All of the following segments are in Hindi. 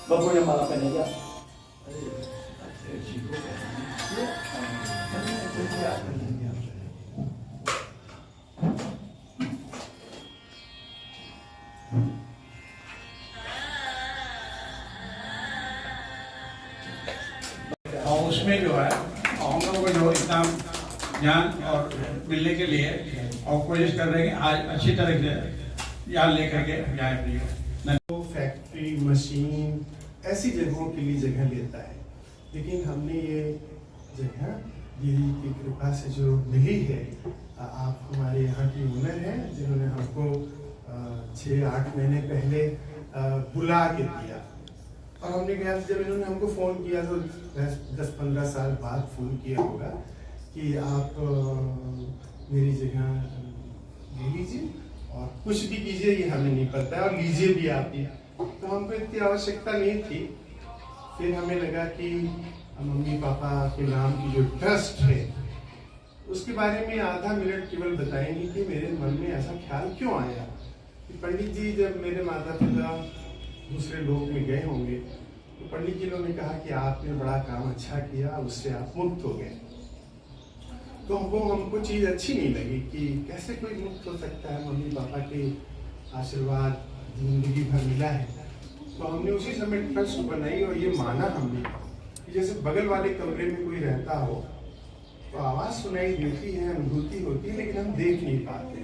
Bago niya makapaniga. और उसमें जो है हम लोगों को जो इतना ज्ञान और मिलने के लिए और कोशिश कर रहे हैं कि आज अच्छी तरह से यहाँ लेकर के जाए। तो फैक्ट्री मशीन ऐसी जगहों के लिए जगह लेता है, लेकिन हमने ये जगह दीदी की कृपा से जो मिली है, आप हमारे यहाँ की ओनर हैं जिन्होंने हमको 6-8 महीने पहले बुला के दिया। और हमने कहा जब इन्होंने हमको फ़ोन किया तो 10-15 साल बाद फ़ोन किया होगा कि आप मेरी जगह ले लीजिए और कुछ भी कीजिए, ये हमें नहीं पता है, और लीजिए भी आप ही। तो हमको इतनी आवश्यकता नहीं थी। फिर हमें लगा कि मम्मी पापा के नाम की जो ट्रस्ट है उसके बारे में आधा मिनट केवल बताएंगे कि मेरे मन में ऐसा ख्याल क्यों आया कि पंडित जी जब मेरे माता पिता दूसरे लोक में गए होंगे तो पंडित जी ने कहा कि आपने बड़ा काम अच्छा किया, उससे आप मुक्त हो गए। तो हमको चीज़ अच्छी नहीं लगी कि कैसे कोई मुक्त हो सकता है, मम्मी पापा के आशीर्वाद जिंदगी भर मिला है। तो हमने उसी समय ट्रस्ट बनाई और ये माना हमने कि जैसे बगल वाले कमरे में कोई रहता हो तो आवाज़ सुनाई देती है, अनुभूति होती है, लेकिन हम देख नहीं पाते।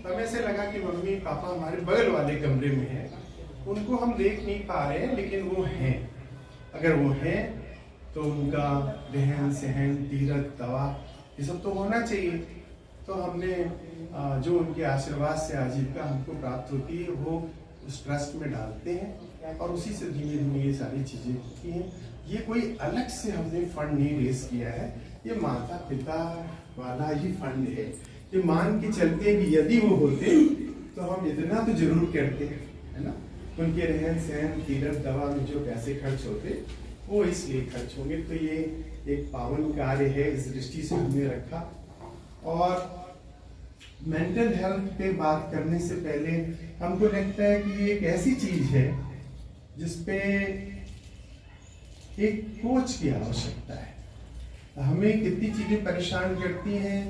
तो हमें ऐसे लगा कि मम्मी पापा हमारे बगल वाले कमरे में है, उनको हम देख नहीं पा रहे हैं लेकिन वो हैं। अगर वो हैं तो उनका रहन सहन तीरथ दवा ये सब तो होना चाहिए। तो हमने जो उनके आशीर्वाद से आजीविका हमको प्राप्त होती है वो उस ट्रस्ट में डालते हैं और उसी से धीरे धीरे ये सारी चीज़ें होती हैं। ये कोई अलग से हमने फंड नहीं रेस किया है, ये माता पिता वाला ही फंड है। ये मान के चलते हैं कि यदि वो होते तो हम इतना तो जरूर करते, है ना। उनके रहन सहन तीरथ दवा में जो पैसे खर्च होते वो इसलिए खर्च होंगे। तो ये एक पावन कार्य है, इस दृष्टि से हमने रखा। और मेंटल हेल्थ पे बात करने से पहले हमको लगता है कि ये एक ऐसी चीज है जिसपे एक कोच की आवश्यकता है। हमें कितनी चीजें परेशान करती हैं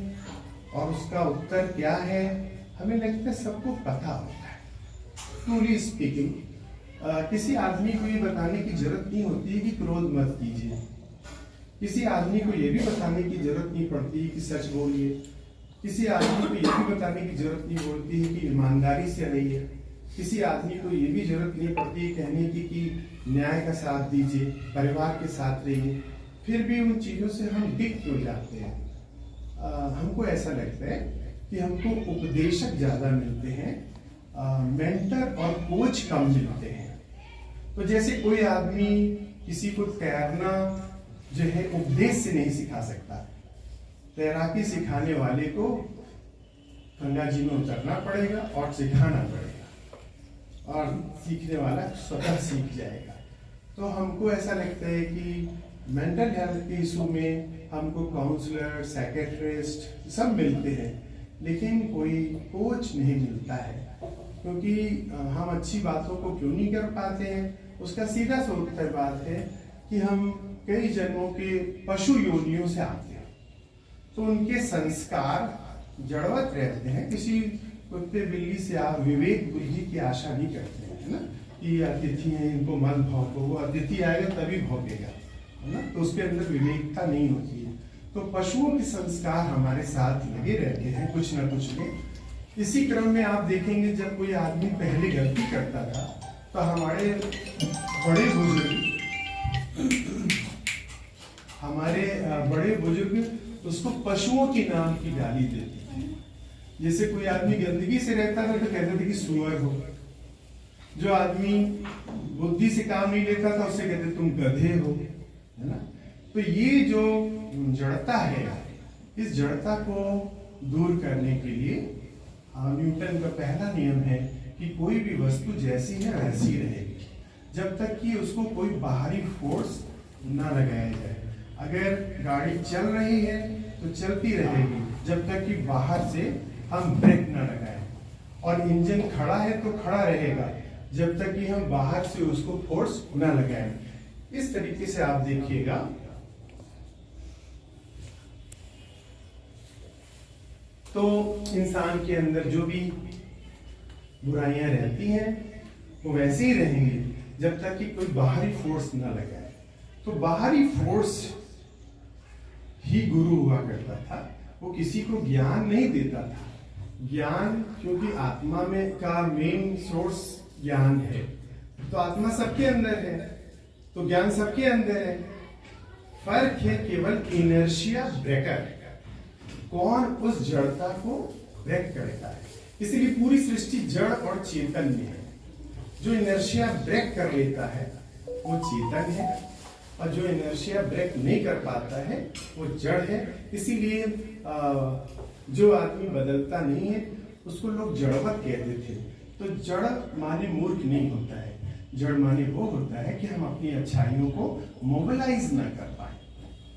और उसका उत्तर क्या है हमें लगता है सबको पता होता है। ट्रूली स्पीकिंग, किसी आदमी को ये बताने की जरूरत नहीं होती है कि क्रोध मत कीजिए। किसी आदमी को ये भी बताने की जरूरत नहीं पड़ती कि सच बोलिए। किसी आदमी को ये भी बताने की जरूरत नहीं होती है कि ईमानदारी से रहिए। किसी आदमी को ये भी जरूरत नहीं पड़ती है कहने की कि न्याय का साथ दीजिए, परिवार के साथ रहिए। फिर भी उन चीज़ों से हम डिक्ट हो जाते हैं। हमको ऐसा लगता है कि हमको उपदेशक ज़्यादा मिलते हैं, मेंटर और कोच कम मिलते हैं। तो जैसे कोई आदमी किसी को तैरना जो है उपदेश से नहीं सिखा सकता, तैराकी सिखाने वाले को गंगा जी में उतरना पड़ेगा और सिखाना पड़ेगा और सीखने वाला स्वतः सीख जाएगा। तो हमको ऐसा लगता है कि मेंटल हेल्थ के इशू में हमको काउंसलर, साइकेट्रिस्ट सब मिलते हैं, लेकिन कोई कोच नहीं मिलता है। क्योंकि हम अच्छी बातों को क्यों नहीं कर पाते हैं, उसका सीधा सा उत्तर बात है कि हम कई जन्मों के पशु योनियों से आते हैं। तो उनके संस्कार जड़वत रहते हैं। किसी कुत्ते बिल्ली से आप विवेक बुद्धि की आशा नहीं करते हैं, है ना, कि अतिथि हैं इनको मत भौंको, वो अतिथि आएगा तभी भौंकेगा, है ना। तो उसके अंदर विवेकता नहीं होती है। तो पशुओं के संस्कार हमारे साथ लगे रहते हैं कुछ न कुछ में। इसी क्रम में आप देखेंगे जब कोई आदमी पहले गलती करता था तो हमारे बड़े बुजुर्ग उसको पशुओं के नाम की गाली देते थे। जैसे कोई आदमी गंदगी से रहता था तो कहते थे कि सुअर हो। जो आदमी बुद्धि से काम नहीं लेता था उससे कहते तुम गधे हो, है ना। तो ये जो जड़ता है, इस जड़ता को दूर करने के लिए न्यूटन का पहला नियम है कि कोई भी वस्तु जैसी है वैसी रहेगी जब तक कि उसको कोई बाहरी फोर्स ना लगाया जाए। अगर गाड़ी चल रही है तो चलती रहेगी जब तक कि बाहर से हम ब्रेक ना लगाएं, और इंजन खड़ा है तो खड़ा रहेगा जब तक कि हम बाहर से उसको फोर्स ना लगाएं। इस तरीके से आप देखिएगा, तो इंसान के अंदर जो भी बुराइयां रहती हैं वो वैसे ही रहेंगी जब तक कि कोई बाहरी फोर्स ना लगाए। तो बाहरी फोर्स ही गुरु हुआ करता था, वो किसी को ज्ञान नहीं देता था। ज्ञान, क्योंकि आत्मा में का मेन सोर्स ज्ञान है, तो आत्मा सबके अंदर है, तो ज्ञान सबके अंदर है। फर्क है केवल इनर्शिया ब्रेकर, कौन उस जड़ता को ब्रेक करता है। इसीलिए पूरी सृष्टि जड़ और चेतन में है। जो इनर्शिया ब्रेक कर लेता है वो चेतन है, और जो इनर्शिया ब्रेक नहीं कर पाता है वो जड़ है। इसीलिए जो आदमी बदलता नहीं है उसको लोग जड़वत कहते थे। तो जड़ माने मूर्ख नहीं होता है, जड़ माने वो होता है कि हम अपनी अच्छाइयों को मोबिलाइज ना कर पाए।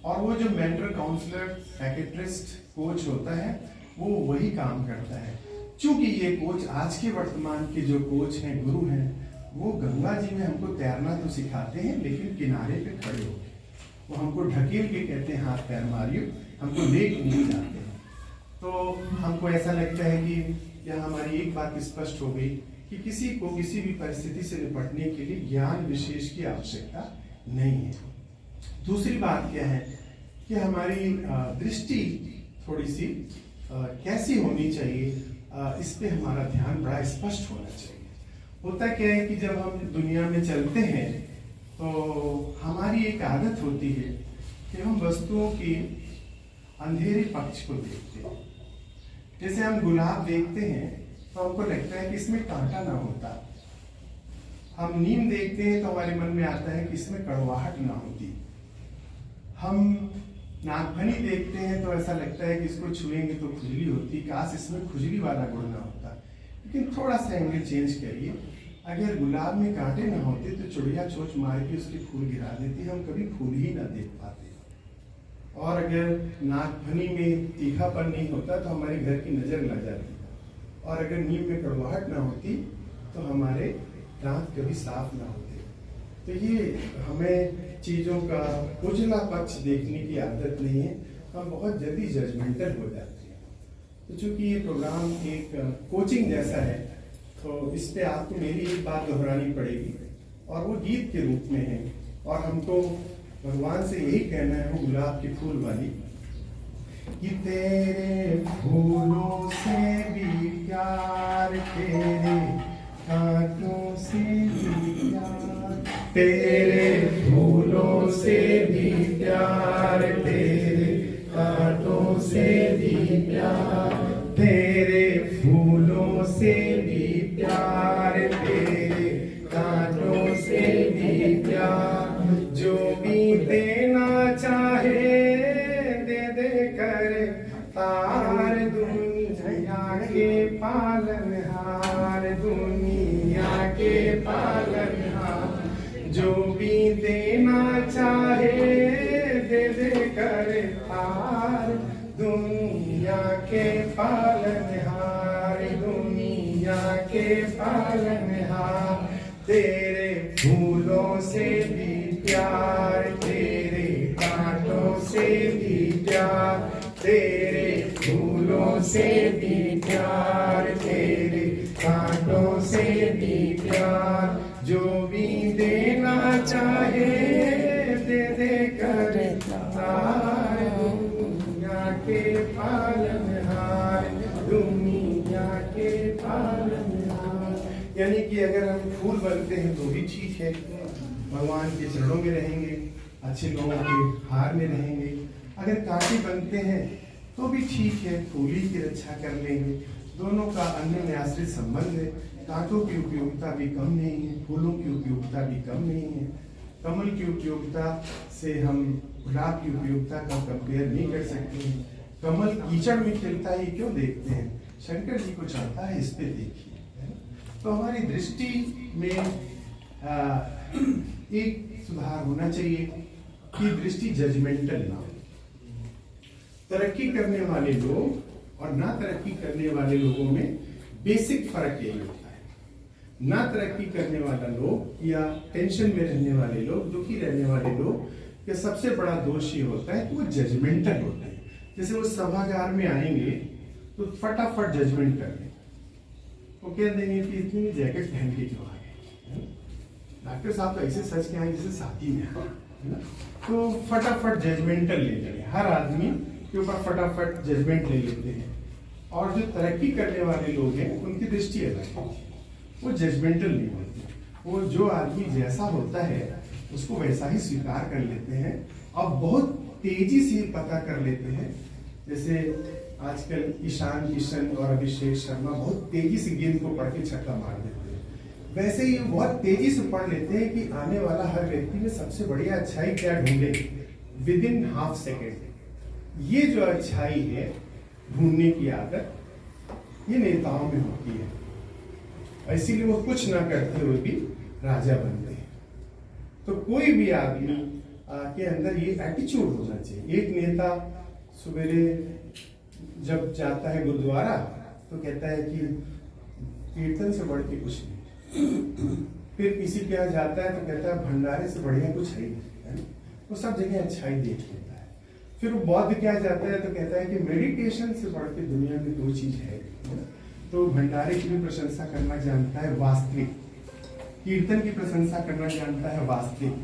और वो जो मेंटर, काउंसलर, साइकियाट्रिस्ट, कोच होता है वो वही काम करता है। चूंकि ये कोच आज के वर्तमान के जो कोच हैं, गुरु हैं, वो गंगा जी में हमको तैरना तो सिखाते हैं, लेकिन किनारे पे खड़े होके वो हमको ढकेल के कहते हैं हाथ पैर मारियो, हमको लेके नहीं जाते हैं। तो हमको ऐसा लगता है कि यह हमारी एक बात स्पष्ट हो गई कि किसी को किसी भी परिस्थिति से निपटने के लिए ज्ञान विशेष की आवश्यकता नहीं है। दूसरी बात क्या है कि हमारी दृष्टि थोड़ी सी कैसी होनी चाहिए, इस पे हमारा ध्यान बड़ा स्पष्ट होना चाहिए। होता क्या है कि जब हम दुनिया में चलते हैं तो हमारी एक आदत होती है कि हम वस्तुओं की अंधेरे पक्ष को देखते हैं। जैसे हम गुलाब देखते हैं तो हमको लगता है कि इसमें कांटा ना होता। हम नीम देखते हैं तो हमारे मन में आता है कि इसमें कड़वाहट ना होती। हम नागफनी देखते हैं तो ऐसा लगता है कि इसको छुएंगे तो खुजली होती, काश इसमें खुजली वाला गुण ना होता। लेकिन थोड़ा सा एंगल चेंज करिए, अगर गुलाब में कांटे ना होते तो चिड़िया चोंच मार के उसके फूल गिरा देती, हम कभी फूल ही ना देख पाते। और अगर नागफनी में तीखापन नहीं होता तो हमारे घर की नजर लग जाती, और अगर नीम में कड़वाहट ना होती तो हमारे दांत कभी साफ ना होते। तो ये हमें चीजों का उजला पक्ष देखने की आदत नहीं है, हम बहुत जल्दी जजमेंटल हो जाते हैं। तो चूंकि ये प्रोग्राम एक कोचिंग जैसा है तो इस पे आपको मेरी एक बात दोहरानी पड़ेगी, और वो गीत के रूप में है, और हमको भगवान से यही कहना है, वो गुलाब के फूल वाली, कि तेरे फूलों से भी प्यार, तेरे कांटों से भी प्यार, तेरे फूलों से भी प्यार, तेरे कांटों से भी प्यार, तेरे फूलों से भी प्यार, तेरे कांटों से भी प्यार। जो भी देना चाहे दे दे कर तार, दुनिया के पालनहार, दुनिया के पालनहार। जो भी देना चाहे दे दे कर तार, दुनिया के पालनहार, दुनिया के पालनहार। तेरे फूलों से भी प्यार, तेरे कांटों से भी प्यार, तेरे फूलों से भी प्यार, तेरे कांटों से भी प्यार। जो भी देना चाहे दे दे कर तार, दुनिया के पालनहार, दुनिया के पालनहार। यानी कि अगर हम फूल बनते हैं तो भी ठीक है, भगवान के चरणों में रहेंगे, अच्छे लोगों के हार में रहेंगे। अगर कांटे बनते हैं तो भी ठीक है, फूल ही की रक्षा कर लेंगे। दोनों का अन्य में आश्रित संबंध है। कांटों की उपयोगिता भी कम नहीं है, फूलों की उपयोगिता भी कम नहीं है। कमल की उपयोगिता से हम गुलाब की उपयोगिता का कंपेयर नहीं कर सकते हैं। कमल कीचड़ में खिलता ही क्यों देखते हैं, शंकर जी को चढ़ता है, इस पे देखिए। तो हमारी दृष्टि में एक सुधार होना चाहिए कि दृष्टि जजमेंटल ना हो। तरक्की करने वाले लोग और ना तरक्की करने वाले लोगों में बेसिक फर्क यही होता है। ना तरक्की करने वाला लोग या टेंशन में रहने वाले लोग, दुखी रहने वाले लोग का सबसे बड़ा दोष ये होता है कि वो जजमेंटल होते हैं। जैसे वो सभागार में आएंगे तो फटाफट जजमेंट कर देंगे, वो कह देंगे कि इतनी जैकेट पहन के क्यों आ गए, डॉक्टर साहब तो ऐसे सच के आए जैसे शादी में है ना। तो फटाफट जजमेंटल ले लेंगे, हर आदमी के ऊपर फटाफट जजमेंट ले लेते हैं। और जो तरक्की करने वाले लोग हैं उनकी दृष्टि अलग है, वो जजमेंटल नहीं होते। वो जो आदमी जैसा होता है उसको वैसा ही स्वीकार कर लेते हैं और बहुत तेजी से पता कर लेते हैं। जैसे आजकल ईशान किशन और अभिषेक शर्मा बहुत तेजी से गेंद को पढ़ के छक्का मार देते हैं, वैसे ही बहुत तेजी से पढ़ लेते हैं कि आने वाला हर व्यक्ति में सबसे बढ़िया अच्छाई क्या ढूंढे विद इन हाफ सेकेंड। ये जो अच्छाई है ढूंढने की आदत ये नेताओं में होती है, इसीलिए वो कुछ ना करते हुए भी राजा बनते हैं। तो कोई भी आदमी के अंदर ये एटीट्यूड होना चाहिए। एक नेता सवेरे जब जाता है गुरुद्वारा तो कहता है कि कीर्तन से बढ़ के कुछ नहीं, फिर किसी के यहाँ जाता है तो कहता है भंडारे से बढ़िया कुछ है नहीं, वो सब जगह अच्छाई देख लेता है। फिर वो बौद्ध क्या जाता है तो कहता है कि मेडिटेशन से बढ़ के दुनिया में दो चीज है। तो भंडारे की भी प्रशंसा करना जानता है वास्तविक, कीर्तन की प्रशंसा करना जानता है वास्तविक,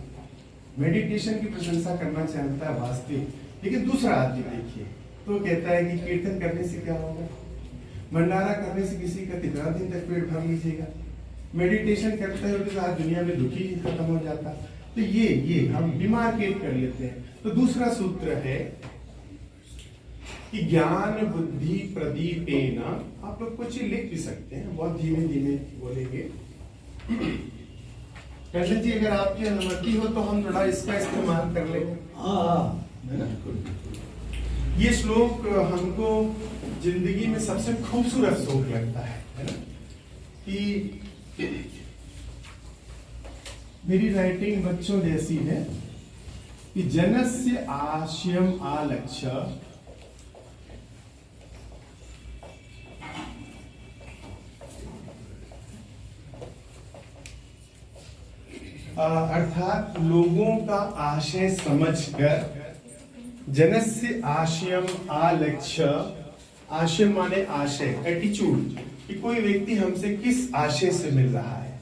मेडिटेशन की प्रशंसा करना चाहता है वास्तविक। लेकिन दूसरा आदमी देखिए तो कहता है कि कीर्तन करने से क्या होगा, भंडारा करने से किसी का कितना दिन तक पेट भर लीजिएगा, मेडिटेशन करते हैं तो आज दुनिया में दुखी खत्म हो जाता। तो ये हम डिमार्केट कर लेते हैं। तो दूसरा सूत्र है कि ज्ञान बुद्धि प्रदीपेन, आप लोग कुछ लिख भी सकते हैं, बहुत धीमे धीमे बोलेंगे। कैसे जी अगर आपकी अनुमति हो तो हम थोड़ा इसका इस्तेमाल कर लेंगे। है ना? ये श्लोक हमको जिंदगी में सबसे खूबसूरत श्लोक लगता है ना? कि मेरी राइटिंग बच्चों जैसी है कि जनस्य आशयम आलक्ष्य अर्थात लोगों का आशय समझकर, जनस्य आशयम आलक्ष्य, आशय माने आशय, एटीट्यूड कि कोई व्यक्ति हमसे किस आशय से मिल रहा है।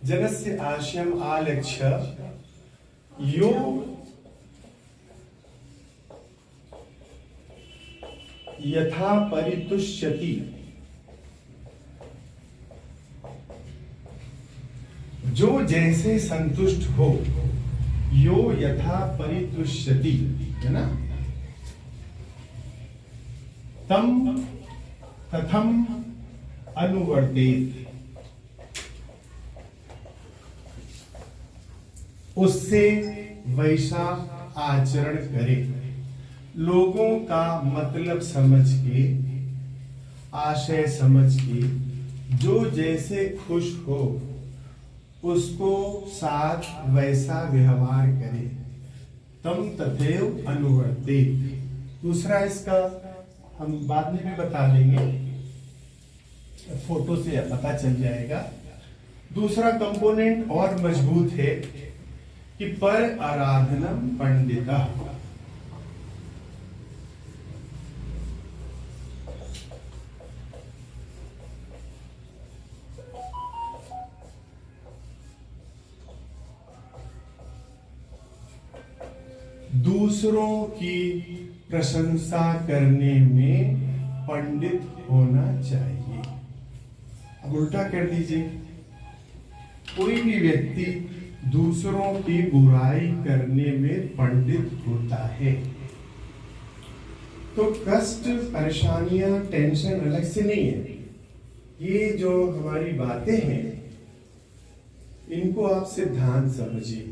जनस्य आशयम आलक्ष्य यो यथा परितुष्यति, जो जैसे संतुष्ट हो, यो यथा परितुष्यति, है ना, तम कथम अनुवर्तेत, उससे वैसा आचरण करे। लोगों का मतलब समझ के, आशय समझ के, जो जैसे खुश हो उसको साथ वैसा व्यवहार करे। तम तथैव अनुवर्तेत। दूसरा इसका हम बाद में भी बता देंगे, फोटो से पता चल जाएगा। दूसरा कंपोनेंट और मजबूत है कि पर आराधनम पंडिता, दूसरों की प्रशंसा करने में पंडित होना चाहिए। अब उल्टा कर दीजिए, कोई भी व्यक्ति दूसरों की बुराई करने में पंडित होता है तो कष्ट, परेशानियां, टेंशन अलग से नहीं है। ये जो हमारी बातें हैं इनको आप सिद्धांत समझिए।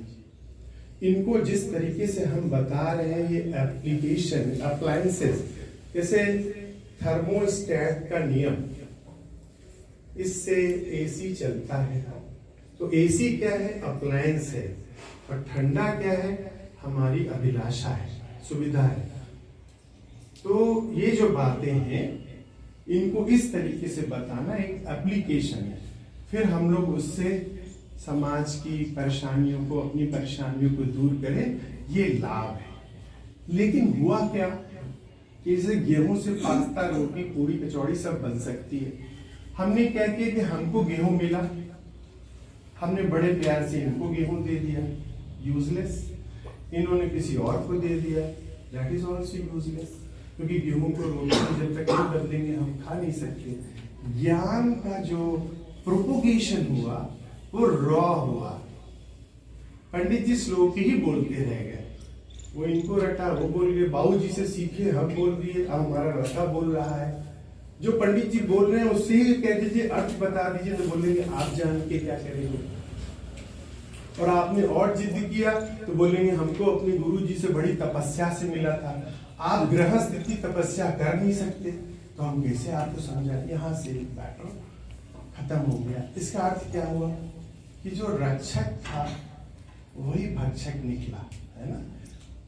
इनको जिस तरीके से हम बता रहे हैं, ये एप्लीकेशन, अप्लायंसेस, जैसे थर्मोस्टेट का नियम, इससे एसी चलता है। तो एसी क्या है? अप्लायंस है। और ठंडा क्या है? हमारी अभिलाषा है, सुविधा है। तो ये जो बातें हैं इनको इस तरीके से बताना एक एप्लीकेशन है। फिर हम लोग उससे समाज की परेशानियों को, अपनी परेशानियों को दूर करें, ये लाभ है। लेकिन हुआ क्या कि जैसे गेहूं से पास्ता, रोटी, पूरी, कचौड़ी सब बन सकती है। हमने क्या किया कि हमको गेहूं मिला, हमने बड़े प्यार से इनको गेहूं दे दिया, यूजलेस। इन्होंने किसी और को दे दिया, दैट इज ऑल्सो यूजलेस, क्योंकि गेहूं को रोटी जब तक नहीं बदलेंगे हम खा नहीं सकते। ज्ञान का जो प्रोपोगेशन हुआ वो रॉ हुआ। पंडित जी श्लोक ही बोलते रह गए, वो इनको रटा, वो बोल गए, बाबू जी से सीखे, हम बोल दिए, अब हमारा रटा बोल रहा है। जो पंडित जी बोल रहे हैं उससे ही कह दीजिए, अर्थ बता दीजिए, तो बोलेंगे आप जान के क्या करेंगे। और आपने और जिद किया तो बोलेंगे हमको अपने गुरु जी से बड़ी तपस्या से मिला था, आप गृहस्थ इतनी तपस्या कर नहीं सकते, तो हम कैसे आपको समझाएं। यहाँ से बैठो, खत्म हो गया। इसका अर्थ क्या हुआ कि जो रक्षक था वही भक्षक निकला, है ना।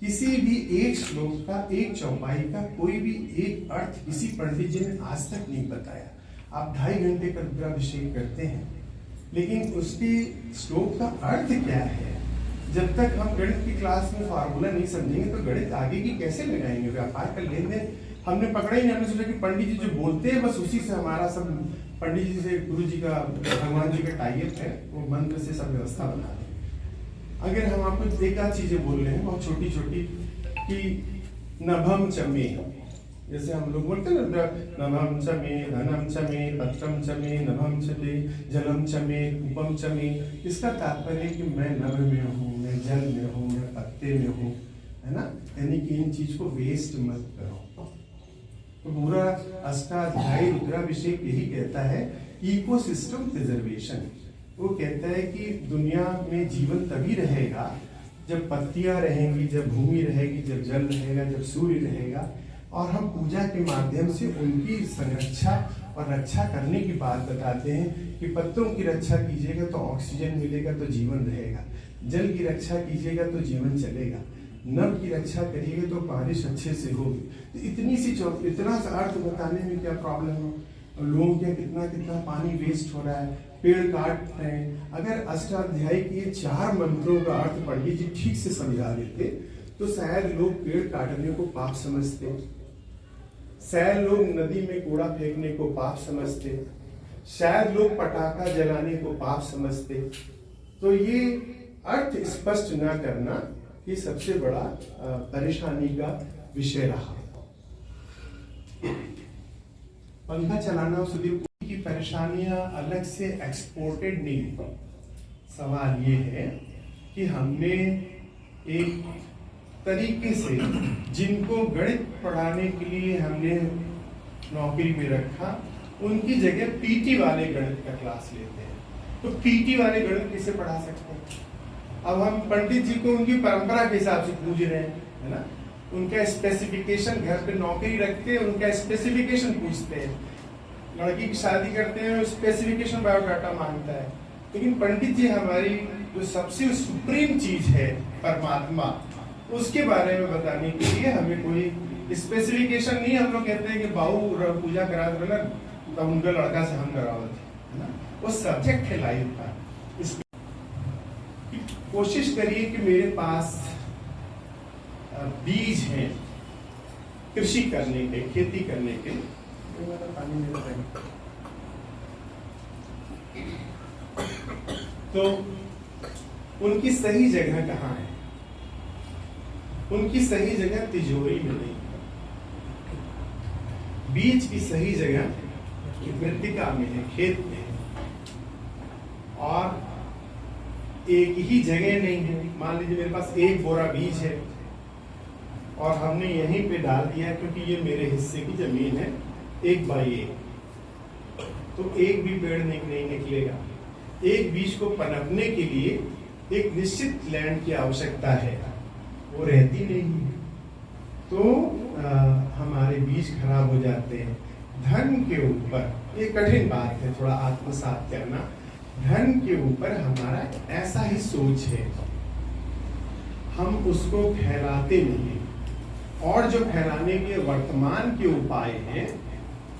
किसी भी एक श्लोक का, एक चौपाई का कोई भी एक अर्थ किसी पंडित जी ने आज तक नहीं बताया। आप 2.5 घंटे का रुद्राभिषेक करते हैं, लेकिन उसके श्लोक का अर्थ क्या है, जब तक हम गणित की क्लास में फार्मूला नहीं समझेंगे तो गणित आगे की कैसे लगाएंगे। व्यापार का लेन देन हमने पकड़ा ही नहीं। हमने सोचा कि पंडित जी जो बोलते हैं बस उसी से हमारा सब, पंडित जी से गुरु जी का, भगवान जी का टाइप है, वो मंत्र से सब व्यवस्था बना दें। अगर हम आपको एक आध चीजें बोल रहे हैं बहुत छोटी छोटी, कि नभम चमे, जैसे हम लोग बोलते हैं ना, नभम चमे, धनम चमे, पत्रम चमे, नभम चमे, जलम चमे, उपम चमे। इसका तात्पर्य कि मैं नभ में हूँ, मैं जल में हूँ, मैं पत्ते में हूँ, है ना। यानी कि इन चीज को वेस्ट मत करो। तो पूरा अष्टाध्यायी रुद्राभिषेक यही कहता है, इकोसिस्टम प्रिजर्वेशन। वो कहता है कि दुनिया में जीवन तभी रहेगा जब पत्तियां रहेंगी, जब भूमि रहेगी, जब जल रहेगा, जब सूर्य रहेगा। और हम पूजा के माध्यम से उनकी संरक्षा और रक्षा करने की बात बताते हैं कि पत्तों की रक्षा कीजिएगा तो ऑक्सीजन मिलेगा, तो जीवन रहेगा। जल की रक्षा कीजिएगा तो जीवन चलेगा। नभ की रक्षा करिएगा तो बारिश अच्छे से होगी। तो इतना सा अर्थ बताने में क्या प्रॉब्लम है। लोगों के कितना कितना पानी वेस्ट हो रहा है, पेड़ काट रहे हैं। अगर अष्टाध्यायी के 4 मंत्रों का अर्थ पंडित जी ठीक से समझा देते तो शायद लोग पेड़ काटने को पाप समझते, शायद लोग नदी में कूड़ा फेंकने को पाप समझते, शायद लोग पटाखा जलाने को पाप समझते। तो ये अर्थ स्पष्ट न करना ये सबसे बड़ा परेशानी का विषय रहा। पंखा चलाना सुदीप की परेशानियां अलग से एक्सपोर्टेड नहीं। सवाल ये है कि हमने एक तरीके से जिनको गणित पढ़ाने के लिए हमने नौकरी में रखा, उनकी जगह पीटी वाले गणित का क्लास लेते हैं। तो पीटी वाले गणित कैसे पढ़ा सकते हैं। अब हम पंडित जी को उनकी परंपरा के हिसाब से पूज रहे हैं, है ना। उनका स्पेसिफिकेशन, घर पे नौकरी रखते हैं उनका स्पेसिफिकेशन पूछते हैं, लड़की की शादी करते हैं स्पेसिफिकेशन बायोडाटा मांगता है। लेकिन पंडित जी हमारी जो सबसे सुप्रीम चीज है परमात्मा, उसके बारे में बताने के लिए हमें कोई स्पेसिफिकेशन नहीं। हम लोग कहते हैं कि बाबू पूजा करा दो, तब उनका लड़का से हम कराओ थे, है ना। वो सब्जेक्ट है लाइफ का। कोशिश करिए कि मेरे पास बीज हैं कृषि करने के, खेती करने के। तो उनकी सही जगह कहाँ है। उनकी सही जगह तिजोरी में नहीं, बीज की सही जगह मृतिका में है, खेत में है। और एक ही जगह नहीं है। मान लीजिए मेरे पास 1 बोरा बीज है और हमने यहीं पे डाल दिया क्योंकि ये मेरे हिस्से की जमीन है 1 बाई 1, तो एक भी पेड़ नहीं निकलेगा। एक बीज को पनपने के लिए एक निश्चित लैंड की आवश्यकता है, वो रहती नहीं है, तो हमारे बीज खराब हो जाते हैं। धन के ऊपर, ये कठिन बात है थोड़ा आत्मसात करना, धन के ऊपर हमारा ऐसा ही सोच है, हम उसको फैलाते नहीं। और जो फैलाने के वर्तमान के उपाय हैं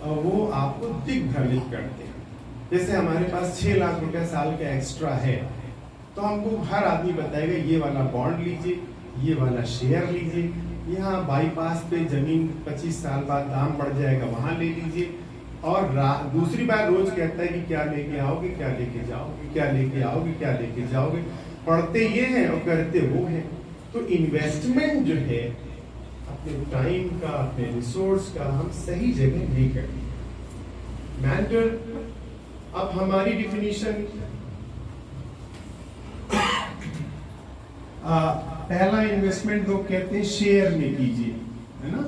वो आपको दिग्भ्रमित करते हैं। जैसे हमारे पास 6 लाख रुपया साल का एक्स्ट्रा है, तो हमको हर आदमी बताएगा ये वाला बॉन्ड लीजिए, ये वाला शेयर लीजिए, यहाँ बाईपास पे जमीन 25 साल बाद दाम बढ़ जाएगा वहां ले लीजिए। और दूसरी बार रोज कहता है कि क्या लेके आओगे, क्या लेके जाओगे, क्या लेके आओगे, क्या लेके जाओगे। पढ़ते ये हैं और करते वो हैं। तो इन्वेस्टमेंट जो है अपने टाइम का, अपने रिसोर्स का हम सही जगह नहीं करते। मैटर अब हमारी डिफिनीशन, पहला इन्वेस्टमेंट लोग कहते हैं शेयर में कीजिए, है ना।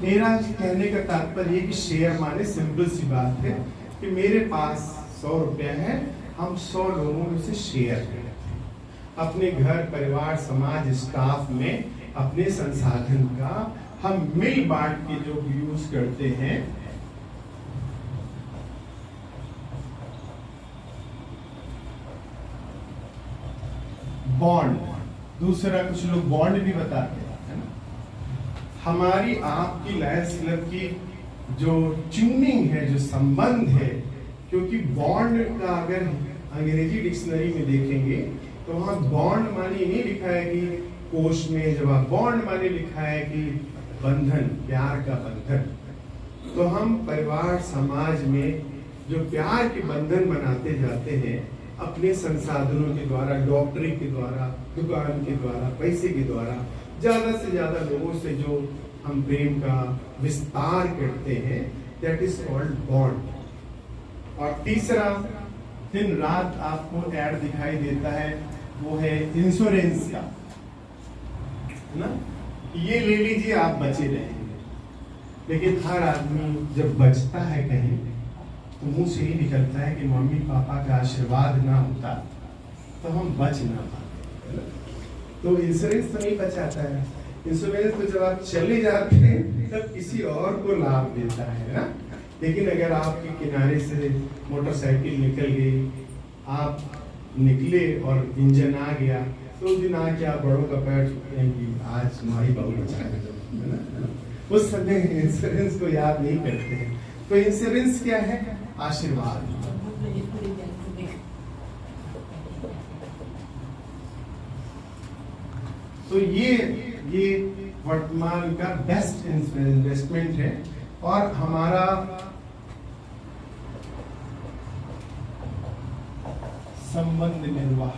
मेरा कहने का तात्पर्य कि शेयर माने सिंपल सी बात है कि मेरे पास 100 रुपया है, हम 100 लोगों में से शेयर करते हैं। अपने घर परिवार समाज स्टाफ में अपने संसाधन का हम मिल बांट के जो यूज करते हैं, बॉन्ड। दूसरा कुछ लोग बॉन्ड भी बताते हैं, है ना। हमारी आपकी लायंस क्लब की जो ट्यूनिंग है, जो संबंध है, क्योंकि बॉन्ड का अगर अंग्रेजी डिक्शनरी में देखेंगे तो वहां बॉन्ड माने नहीं लिखा है कि कोश में, जब बॉन्ड माने लिखा है कि बंधन, प्यार का बंधन। तो हम परिवार समाज में जो प्यार के बंधन बनाते जाते हैं अपने संसाधनों के द्वारा, डॉक्टरी के द्वारा, दुकान के द्वारा, पैसे के द्वारा, ज्यादा से ज्यादा लोगों से जो हम प्रेम का विस्तार करते हैं, दैट इज कॉल्ड बॉन्ड। और तीसरा, दिन रात आपको ऐड दिखाई देता है, वो है इंश्योरेंस का, है ना। ये ले लीजिए, आप बचे रहेंगे। लेकिन हर आदमी जब बचता है कहीं तो मुंह से ही निकलता है कि मम्मी पापा का आशीर्वाद ना होता तो हम बच ना पाते। तो इंश्योरेंस तो नहीं बचाता है। इंश्योरेंस तो जब आप चले जाते हैं तब किसी और को लाभ देता है ना। लेकिन अगर आपके किनारे से मोटरसाइकिल निकल गई, आप निकले और इंजन आ गया, तो उस दिन आके आप बड़ों का पैर छूते हैं कि आज माही बाबू बचा के दो, है ना। उस समय इंश्योरेंस को याद नहीं करते हैं। तो इंश्योरेंस क्या है? आशीर्वाद। तो ये वर्तमान का बेस्ट इन्वेस्टमेंट है। और हमारा संबंध निर्वाह,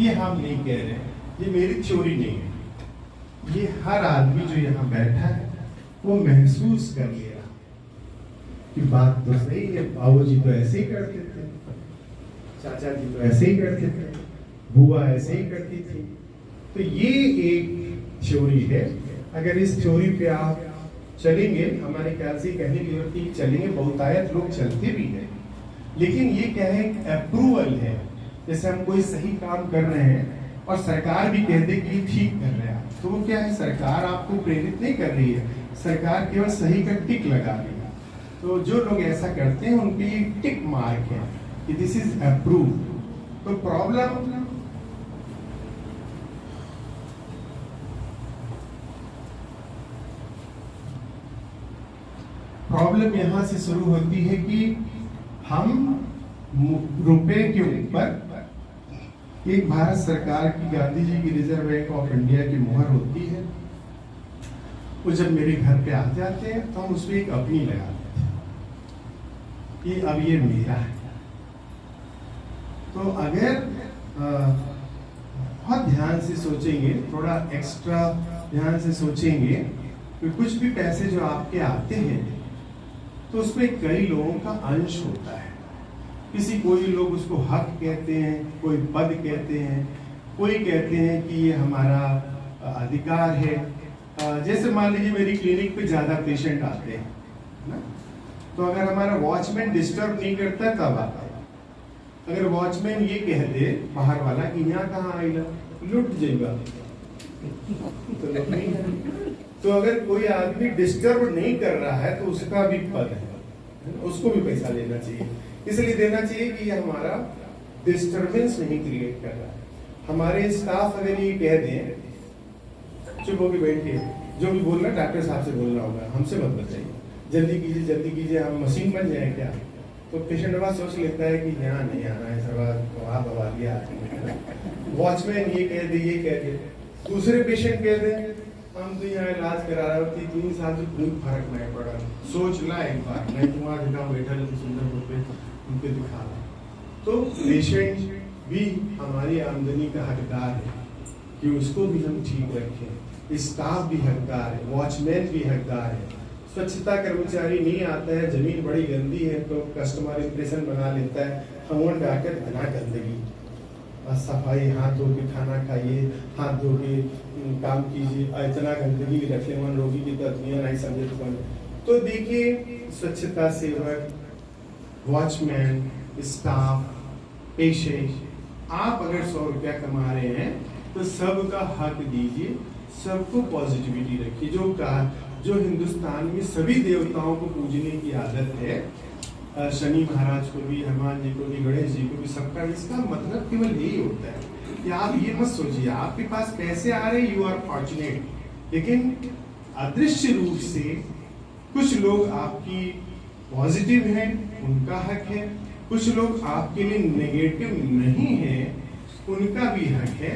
ये हम नहीं कह रहे, ये मेरी थ्योरी नहीं है, ये हर आदमी जो यहाँ बैठा है वो महसूस कर लिया कि बात तो सही है। बाबूजी तो ऐसे ही करते थे, चाचा जी तो ऐसे ही करते थे, बुआ ऐसे ही करती थी। तो ये एक थ्योरी है। अगर इस थ्योरी पे आप चलेंगे, हमारे ख्याल से कहने की जरूरत नहीं, चलेंगे, बहुतायत लोग चलते भी हैं, लेकिन ये क्या है, अप्रूवल है। जैसे हम कोई सही काम कर रहे हैं और सरकार भी कह दे कि ठीक कर रहे हैं, तो वो क्या है, सरकार आपको प्रेरित नहीं कर रही है, सरकार केवल सही का टिक लगा रही है। तो जो लोग ऐसा करते हैं उनके लिए टिक मार्क है कि दिस इज अप्रूव। तो प्रॉब्लम यहां से शुरू होती है कि हम रुपए के ऊपर, एक भारत सरकार की, गांधी जी की रिजर्व बैंक ऑफ इंडिया की मुहर होती है, वो जब मेरे घर पे आ जाते हैं तो हम उसमें एक अपनी लगाते हैं कि अब ये मेरा है। तो अगर बहुत ध्यान से सोचेंगे, थोड़ा एक्स्ट्रा ध्यान से सोचेंगे कि कुछ भी पैसे जो आपके आते हैं तो उसमें कई लोगों का अंश होता है। कोई लोग उसको हक कहते हैं, कोई पद कहते हैं, कोई कहते हैं कि ये हमारा अधिकार है। जैसे मान लीजिए मेरी क्लिनिक पे ज्यादा पेशेंट आते हैं ना, तो अगर हमारा वॉचमैन डिस्टर्ब नहीं करता तब आता है। अगर वॉचमैन ये कह दे बाहर वाला कि यहाँ कहाँ आएगा, लुट जाएगा, तो अगर कोई आदमी डिस्टर्ब नहीं कर रहा है तो उसका भी पद है, उसको भी पैसा लेना चाहिए। इसलिए देना चाहिए कि ये हमारा डिस्टर्बेंस नहीं क्रिएट कर रहा है। हमारे स्टाफ अगर ये कह दें चुप होके बैठिए, जो भी बोलना डॉक्टर साहब से बोलना होगा, हमसे मत बताइए, जल्दी कीजिए, हम मशीन बन जाए क्या? तो पेशेंट बड़ा सोच लेता है कि यहाँ नहीं आना है, सब वहाँ दबा दिया आदमी। वॉचमैन ये कह दे, दूसरे पेशेंट कह दे हम तो यहाँ इलाज करा रहे होती 3 साल से कोई फर्क नहीं पड़ा। सोच ला एक बार, मैं तुम्हारा जगह बैठा तो सुंदर पे उनके दिखा रहा। तो पेशेंट भी हमारी आमदनी का हकदार है कि उसको भी हम ठीक रखें, स्टाफ भी हकदार है, वॉचमैन भी हकदार है। स्वच्छता कर्मचारी नहीं आता है, जमीन बड़ी गंदी है तो कस्टमर इंप्रेशन बना लेता है, हम डाकर इतना गंदगी, सफाई, हाथ धो के खाना खाइए, हाथ धो के काम कीजिए, इतना गंदगी रखने वाले रोगी की तस्वीर नहीं समझे। तो देखिए, स्वच्छता सेवक, वॉचमैन, स्टाफ, पेशेंट, आप अगर 100 रुपया कमा रहे हैं तो सबका हक दीजिए, सबको पॉजिटिविटी रखिए। जो हिंदुस्तान में सभी देवताओं को पूजने की आदत है, शनि महाराज को भी, हनुमान जी को भी, गणेश जी को भी, सबका, इसका मतलब केवल यही होता है कि आप ये मत सोचिए आपके पास पैसे आ रहे, यू आर फॉर्चुनेट, लेकिन अदृश्य रूप से कुछ लोग आपकी पॉजिटिव हैं, उनका हक है, कुछ लोग आपके लिए नेगेटिव नहीं है, उनका भी हक है।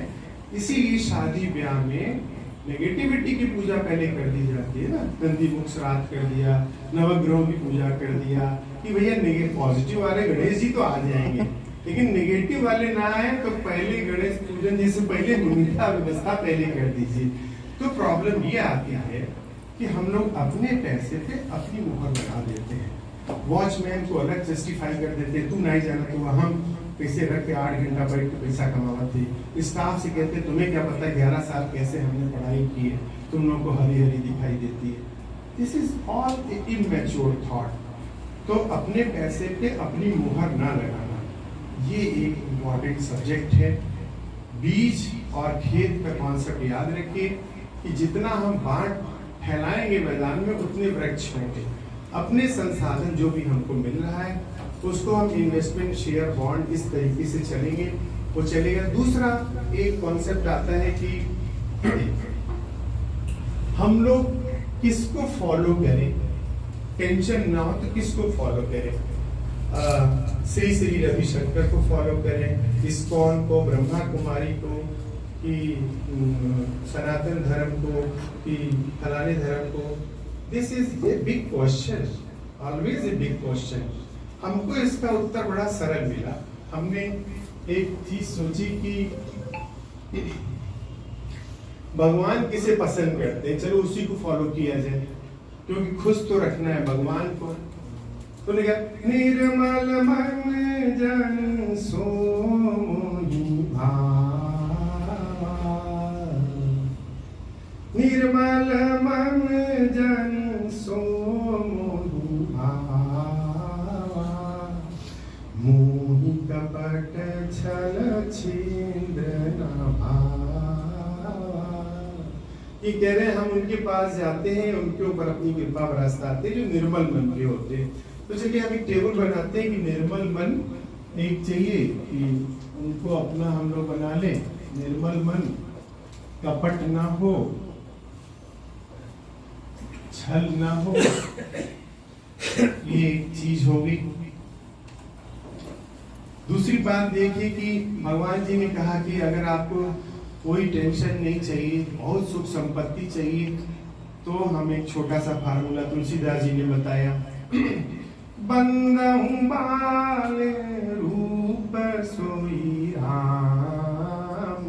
इसीलिए शादी ब्याह में नेगेटिविटी की पूजा पहले कर दी जाती है ना, नंदी मुख श्राद्ध कर दिया, नवग्रहों की पूजा कर दिया कि भैया नेगेटिव, पॉजिटिव वाले गणेश जी तो आ जाएंगे, लेकिन नेगेटिव वाले ना आए तो पहले गणेश पूजन जैसे पहले भूमिका व्यवस्था पहले कर दीजिए। तो प्रॉब्लम ये आती है कि हम लोग अपने पैसे पे अपनी मुहर लगा देते हैं, वॉचमैन को अलग जस्टिफाई कर देते हैं, तू नहीं जाना तो हम पैसे रख के 8 घंटा बैठ के पैसा कमाते। स्टाफ से कहते तुम्हें क्या पता 11 साल कैसे हमने पढ़ाई की है, तुम लोगों को हरी हरी दिखाई देती है। This is all immature thought. तो अपने पैसे पे अपनी मुहर ना लगाना, ये एक इम्पॉर्टेंट सब्जेक्ट है। बीज और खेत का कॉन्सेप्ट याद रखिए कि जितना हम बांट फैलाएंगे मैदान में उतने वृक्ष होंगे। अपने संसाधन जो भी हमको मिल रहा है उसको हम इन्वेस्टमेंट, शेयर, बॉन्ड, इस तरीके से चलेंगे, वो चलेगा। दूसरा एक कॉन्सेप्ट आता है कि हम लोग किसको फॉलो करें, टेंशन ना हो तो किसको फॉलो करें। श्री श्री रविशंकर को फॉलो करें, इस्कॉन को, ब्रह्मा कुमारी को, कि सनातन धर्म को, कि फलाने धर्म को। This is a big question, always a big question. हमको इसका उत्तर बड़ा सरल मिला। हमने एक चीज सोची कि भगवान किसे पसंद करते हैं, चलो उसी को फॉलो किया जाए, क्योंकि खुश तो रखना है भगवान को। तो निर्मल मन जन सो मोहि भावा, निर्मल मन जन सो मोहि भावा, मोहि कपट छल छिंद्र न भावा। ये कह रहे हैं हम उनके पास जाते हैं, उनके ऊपर अपनी कृपा बरसाते हैं जो निर्मल मन के होते हैं। तो चलिए हम एक टेबल बनाते हैं कि निर्मल मन एक चाहिए कि उनको अपना हम लोग बना ले, निर्मल मन, कपट ना हो, छल ना हो, ये एक चीज होगी। दूसरी बात देखिए कि भगवान जी ने कहा कि अगर आपको कोई टेंशन नहीं चाहिए, बहुत सुख संपत्ति चाहिए, तो हम एक छोटा सा फार्मूला तुलसीदास जी ने बताया। बंदहु बाल रूप सोई राम,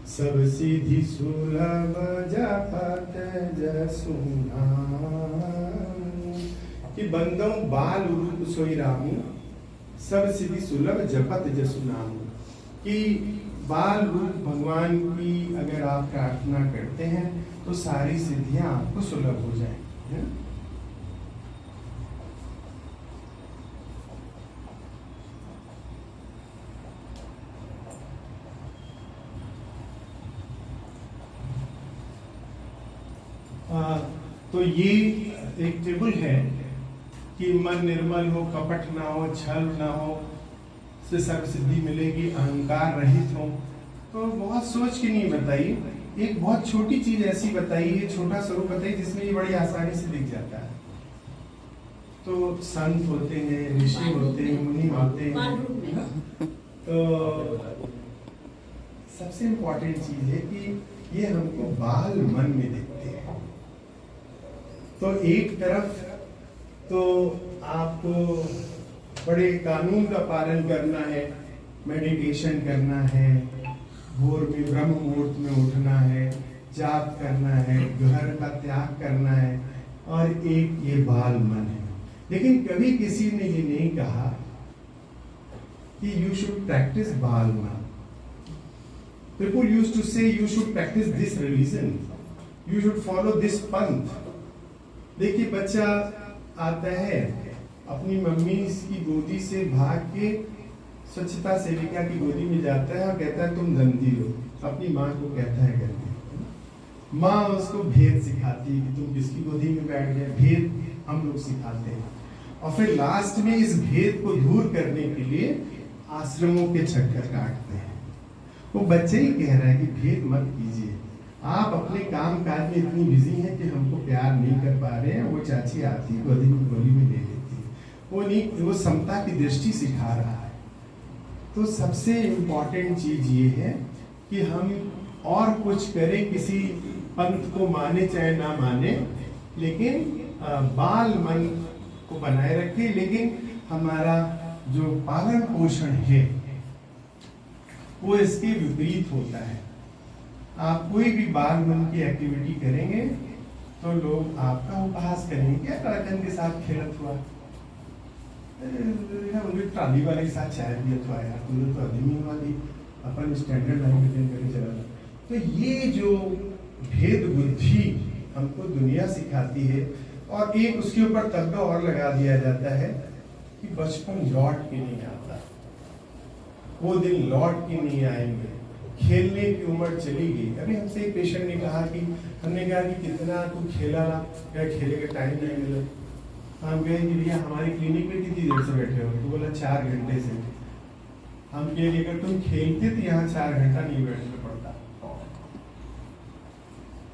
सब सिद्धि सुलभ जपत जसु नाम। कि बंदहु बाल रूप सोई राम, सब सिद्धि सुलभ जपत जसु नाम। कि बाल रूप भगवान की अगर आप प्रार्थना करते हैं तो सारी सिद्धियां आपको सुलभ हो जाएंगी। तो ये एक टेबल है कि मन निर्मल हो, कपट ना हो, छल ना हो, से सर्व सिद्धि मिलेगी, अहंकार रहित हो। तो बहुत सोच के नहीं बताइए, एक बहुत छोटी चीज ऐसी बताइए, छोटा स्वरूप बताइए जिसमें ये बड़ी आसानी से दिख जाता है। तो संत होते हैं, ऋषि होते हैं, मुनि होते हैं, तो सबसे इम्पोर्टेंट चीज है कि ये हमको बाल मन में दिखते हैं। तो एक तरफ तो आपको बड़े कानून का पालन करना है, मेडिटेशन करना है, भोर में ब्रह्म मुहूर्त में उठना है, जाप करना है, घर का त्याग करना है, और एक ये बाल मन है। लेकिन कभी किसी ने ये नहीं कहा कि यू शुड प्रैक्टिस बाल मन। People used to say you should practice this religion, you should follow this पंथ। देखिए बच्चा आता है, अपनी मम्मी की गोदी से भाग के स्वच्छता सेविका की गोदी में जाता है और कहता है तुम गंदी हो, अपनी माँ को कहता है गंदी। माँ उसको भेद सिखाती है कि तुम किसकी गोदी में बैठ गए, भेद हम लोग सिखाते हैं। और फिर लास्ट में इस भेद को दूर करने के लिए आश्रमों के चक्कर काटते हैं। वो बच्चे ही कह रहा है कि भेद मत कीजिए, आप अपने काम काज में इतनी बिजी हैं कि हमको प्यार नहीं कर पा रहे हैं। वो चाची आती है, गोदी में ले लेती है, वो नहीं, वो समता की दृष्टि सिखा रहा है। तो सबसे इम्पोर्टेंट चीज ये है कि हम और कुछ करें, किसी पंथ को माने चाहे ना माने, लेकिन बाल मन को बनाए रखें। लेकिन हमारा जो पालन पोषण है वो इसके विपरीत होता है। आप कोई भी बाल मन की एक्टिविटी करेंगे तो लोग आपका उपहास करेंगे, क्या कलाकंद के साथ खेलत हुआ, उनके ट्राली वाले के साथ चाय पिया हुआ, यार तुमने तो आदमी वाली अपन स्टैंडर्ड लाइन मेंटेन करके चला। तो ये जो भेद बुद्धि हमको दुनिया सिखाती है, और एक उसके ऊपर तबका और लगा दिया जाता है कि बचपन लौट के नहीं आता, वो दिन लौट के नहीं आएंगे, खेलने की उम्र चली गई। अभी हमसे एक पेशेंट ने कहा कि हमने कहा कि कितना तू खेला ना, क्या खेले का टाइम नहीं मिला। हम कहे कि भैया हमारी क्लिनिक में कितनी देर से बैठे हो, तो बोला 4 घंटे से। हम कहे अगर तुम खेलते तो यहाँ 4 घंटा नहीं बैठना पड़ता।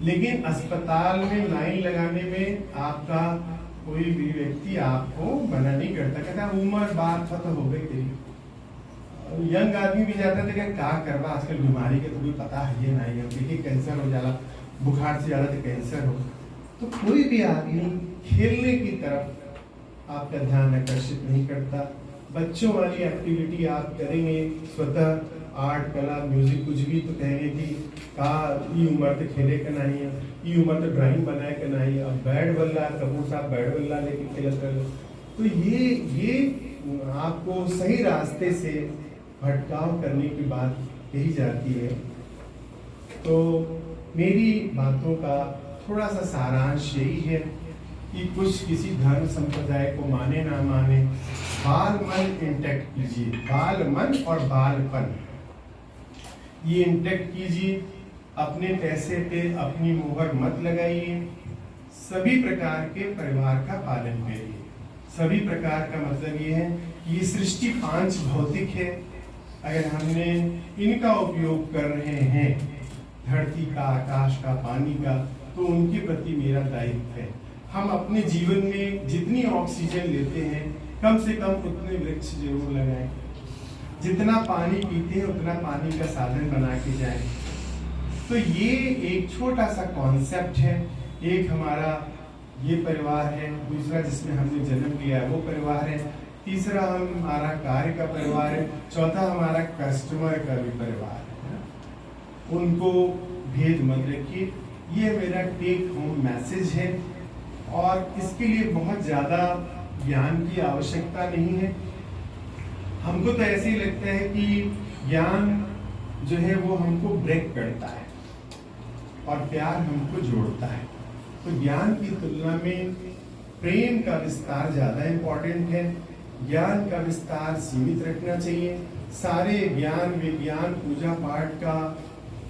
लेकिन अस्पताल में लाइन लगाने में आपका कोई भी व्यक्ति आपको मना नहीं करता, कहता उम्र बात खत्म हो गई तेरी। यंग आदमी भी जाता था कि क्या करवा, आजकल बीमारी के तो भी पता है ये नहीं है, क्योंकि कैंसर हो जाला, बुखार से ज्यादा तो कैंसर हो। तो कोई भी आदमी खेलने की तरफ आपका ध्यान आकर्षित नहीं करता। बच्चों वाली एक्टिविटी आप करेंगे स्वतः, आर्ट कला म्यूजिक कुछ भी, तो कहेंगे कि का ये उम्र तो खेले का नहीं है, ये उम्र तो ड्राइंग बनाए का नहीं है। अब बैट बल्ला, कपूर साहब बैट बल्ला लेके खेलत कर। तो ये आपको सही रास्ते से भटकाव करने की बात कही जाती है। तो मेरी बातों का थोड़ा सा सारांश यही है कि कुछ किसी धर्म संप्रदाय को माने ना माने, बाल मन इंटैक्ट कीजिए, बाल मन और बालपन ये इंटैक्ट कीजिए। अपने पैसे पे अपनी मुहर मत लगाइए। सभी प्रकार के परिवार का पालन करिए। सभी प्रकार का मतलब ये है कि ये सृष्टि 5 भौतिक है, अगर हमने इनका उपयोग कर रहे हैं, धरती का, आकाश का, पानी का, तो उनके प्रति मेरा दायित्व है। हम अपने जीवन में जितनी ऑक्सीजन लेते हैं, कम से कम उतने वृक्ष जरूर लगाएं। जितना पानी पीते हैं उतना पानी का साधन बना के जाएं। तो ये एक छोटा सा कॉन्सेप्ट है। एक हमारा ये परिवार है, दूसरा जिसमें हमने जन्म लिया है वो परिवार है, तीसरा हमारा कार्य का परिवार है, चौथा हमारा कस्टमर का भी परिवार है। उनको भेद मत रखिए। ये मेरा टेक होम मैसेज है, और इसके लिए बहुत ज्यादा ज्ञान की आवश्यकता नहीं है। हमको तो ऐसे ही लगता है कि ज्ञान जो है वो हमको ब्रेक करता है और प्यार हमको जोड़ता है। तो ज्ञान की तुलना में प्रेम का विस्तार ज्यादा इम्पोर्टेंट है। ज्ञान का विस्तार सीमित रखना चाहिए। सारे ज्ञान विज्ञान पूजा पाठ का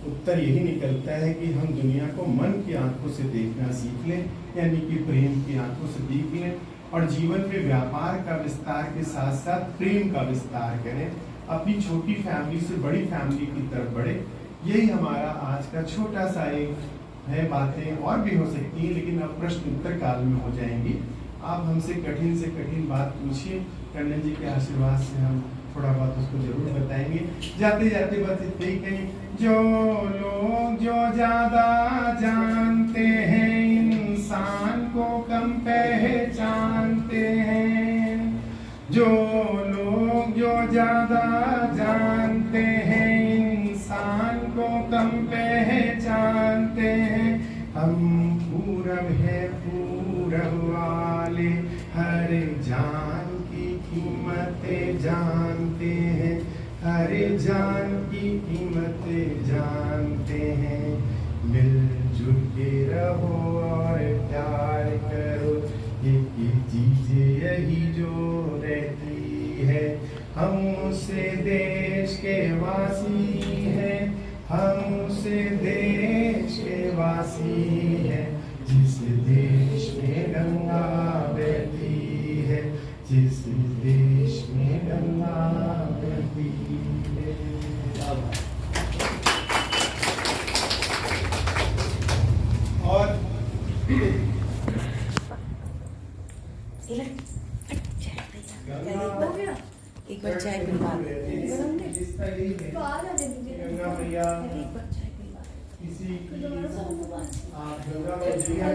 उत्तर यही निकलता है कि हम दुनिया को मन की आंखों से देखना सीख लें, यानी कि प्रेम की आंखों से देख लें, और जीवन में व्यापार का विस्तार के साथ साथ प्रेम का विस्तार करें। अपनी छोटी फैमिली से बड़ी फैमिली की तरफ बढ़े। यही हमारा आज का छोटा सा एक है। बातें और भी हो सकती हैं, लेकिन अब प्रश्न उत्तर काल में हो जाएंगी। आप हमसे कठिन से कठिन बात पूछिए, कन्नन जी के आशीर्वाद से हम थोड़ा बहुत उसको जरूर बताएंगे। जाते जाते बस इतने ही कहें, जो लोग जो ज्यादा जानते हैं इंसान को कम पहचानते हैं। जो लोग जो ज्यादा जानते हैं इंसान को कम पहचानते हैं। हम पूरब है पूरब वाले हर जान की कीमतें जानते हैं। हर जान की कीमतें जानते हैं। मिलजुल के रहो और प्यार करो, ये चीजें यही जो रहती है। हम उसे देश के वासी हैं, हम उसे देश के वासी हैं। जिस देश में गंगा बहती है, जिस देश में गंगा बहती है। और एक बार चाय पिलवा गंगा मैया किसी की आप गंगा मैया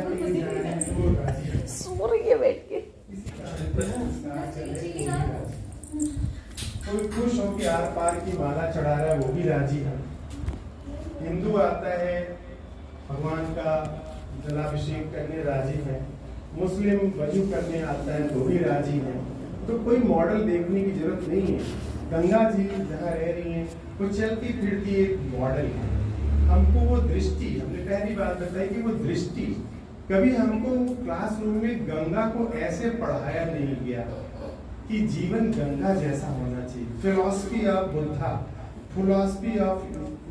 की सो रही है बैठ के। कोई खुश हो के आर पार की माला चढ़ा रहा है, वो भी राजी है। हिंदू आता है भगवान का जलाभिषेक करने, राजी है। मुस्लिम वजू करने आता है, तो भी राजी है। तो कोई मॉडल देखने की जरूरत नहीं है। गंगा जी जहाँ रह रही हैं वो चलती फिरती एक मॉडल है। हमको वो दृष्टि, हमने पहली बात बताई कि वो दृष्टि, कभी हमको क्लासरूम में गंगा को ऐसे पढ़ाया नहीं गया कि जीवन गंगा जैसा होना चाहिए। Philosophy of Buddha, philosophy of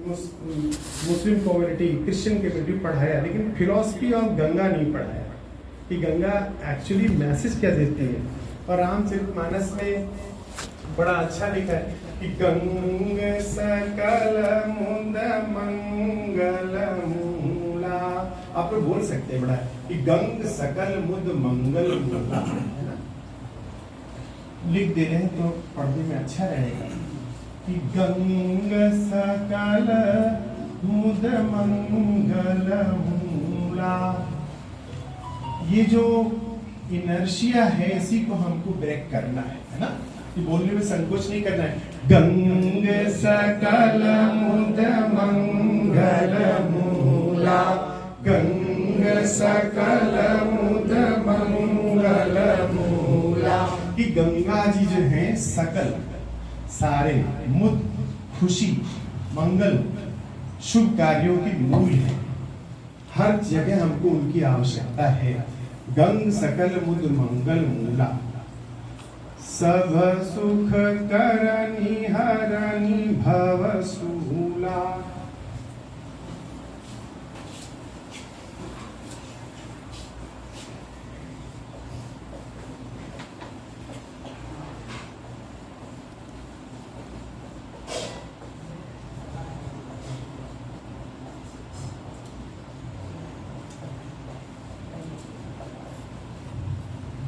Muslim community, Christian community पढ़ाया, लेकिन फिलॉसफी ऑफ गंगा नहीं पढ़ाया कि गंगा एक्चुअली मैसेज क्या देती है। और रामचरितमानस में बड़ा अच्छा लिखा है कि गंग सकल मुद मंगल मूला। आप लोग बोल सकते हैं बड़ा कि गंग सकल मुद मंगल मूला, है ना? लिख दे रहे हैं तो पढ़ने में अच्छा रहेगा कि गंग सकल मुद मंगल मूला। ये जो इनर्शिया है, इसी को हमको ब्रेक करना है ना? ये बोलने में संकोच नहीं करना है। गंग सकल मुद मंगल मूला, गंग सकल मुद मंगल मूला। कि गंगा जी जो है सकल, सारे, मुद खुशी, मंगल, शुभ कार्यों की मूल है। हर जगह हमको उनकी आवश्यकता है। गंग सकल मुद मंगल मूला, सब सुख करनी हरनी भव सूला।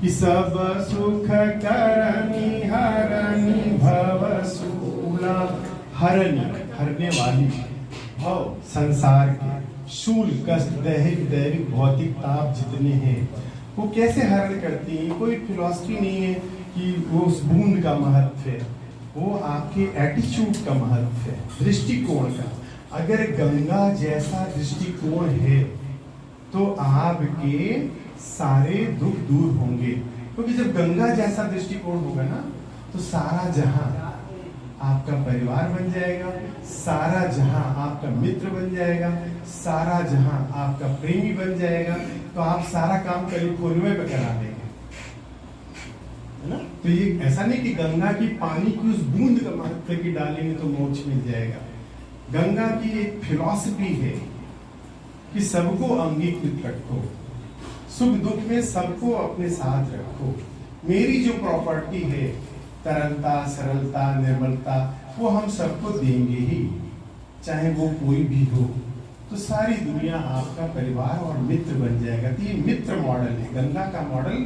कि सब सुख करनी हरनी भव सूला। हरनी, हरने वाली, भव संसार के, शूल कष्ट, दैहिक दैविक भौतिक ताप जितने हैं वो कैसे हरण करती है। कोई फिलॉसफी नहीं है कि वो उस बूंद का महत्व है, वो आपके एटीट्यूड का महत्व है, दृष्टिकोण का। अगर गंगा जैसा दृष्टिकोण है तो आपके सारे दुख दूर होंगे। क्योंकि जब गंगा जैसा दृष्टिकोण होगा ना, तो सारा जहां आपका परिवार बन जाएगा, सारा जहां आपका मित्र बन जाएगा, सारा जहां आपका प्रेमी बन जाएगा। तो आप सारा काम कैलिफोर्निया पे करा देंगे, है ना? तो ये ऐसा नहीं कि गंगा की पानी की उस बूंद का महत्व की डालेंगे तो मोक्ष मिल जाएगा। गंगा की एक फिलॉसफी है कि सबको अंगीकृत रखो, सुख दुख में सबको अपने साथ रखो। मेरी जो प्रॉपर्टी है, तरलता, सरलता, निर्मलता, वो हम सबको देंगे ही। चाहे वो कोई भी हो, तो सारी दुनिया आपका परिवार और मित्र बन जाएगा। तो ये मित्र मॉडल है, गंगा का मॉडल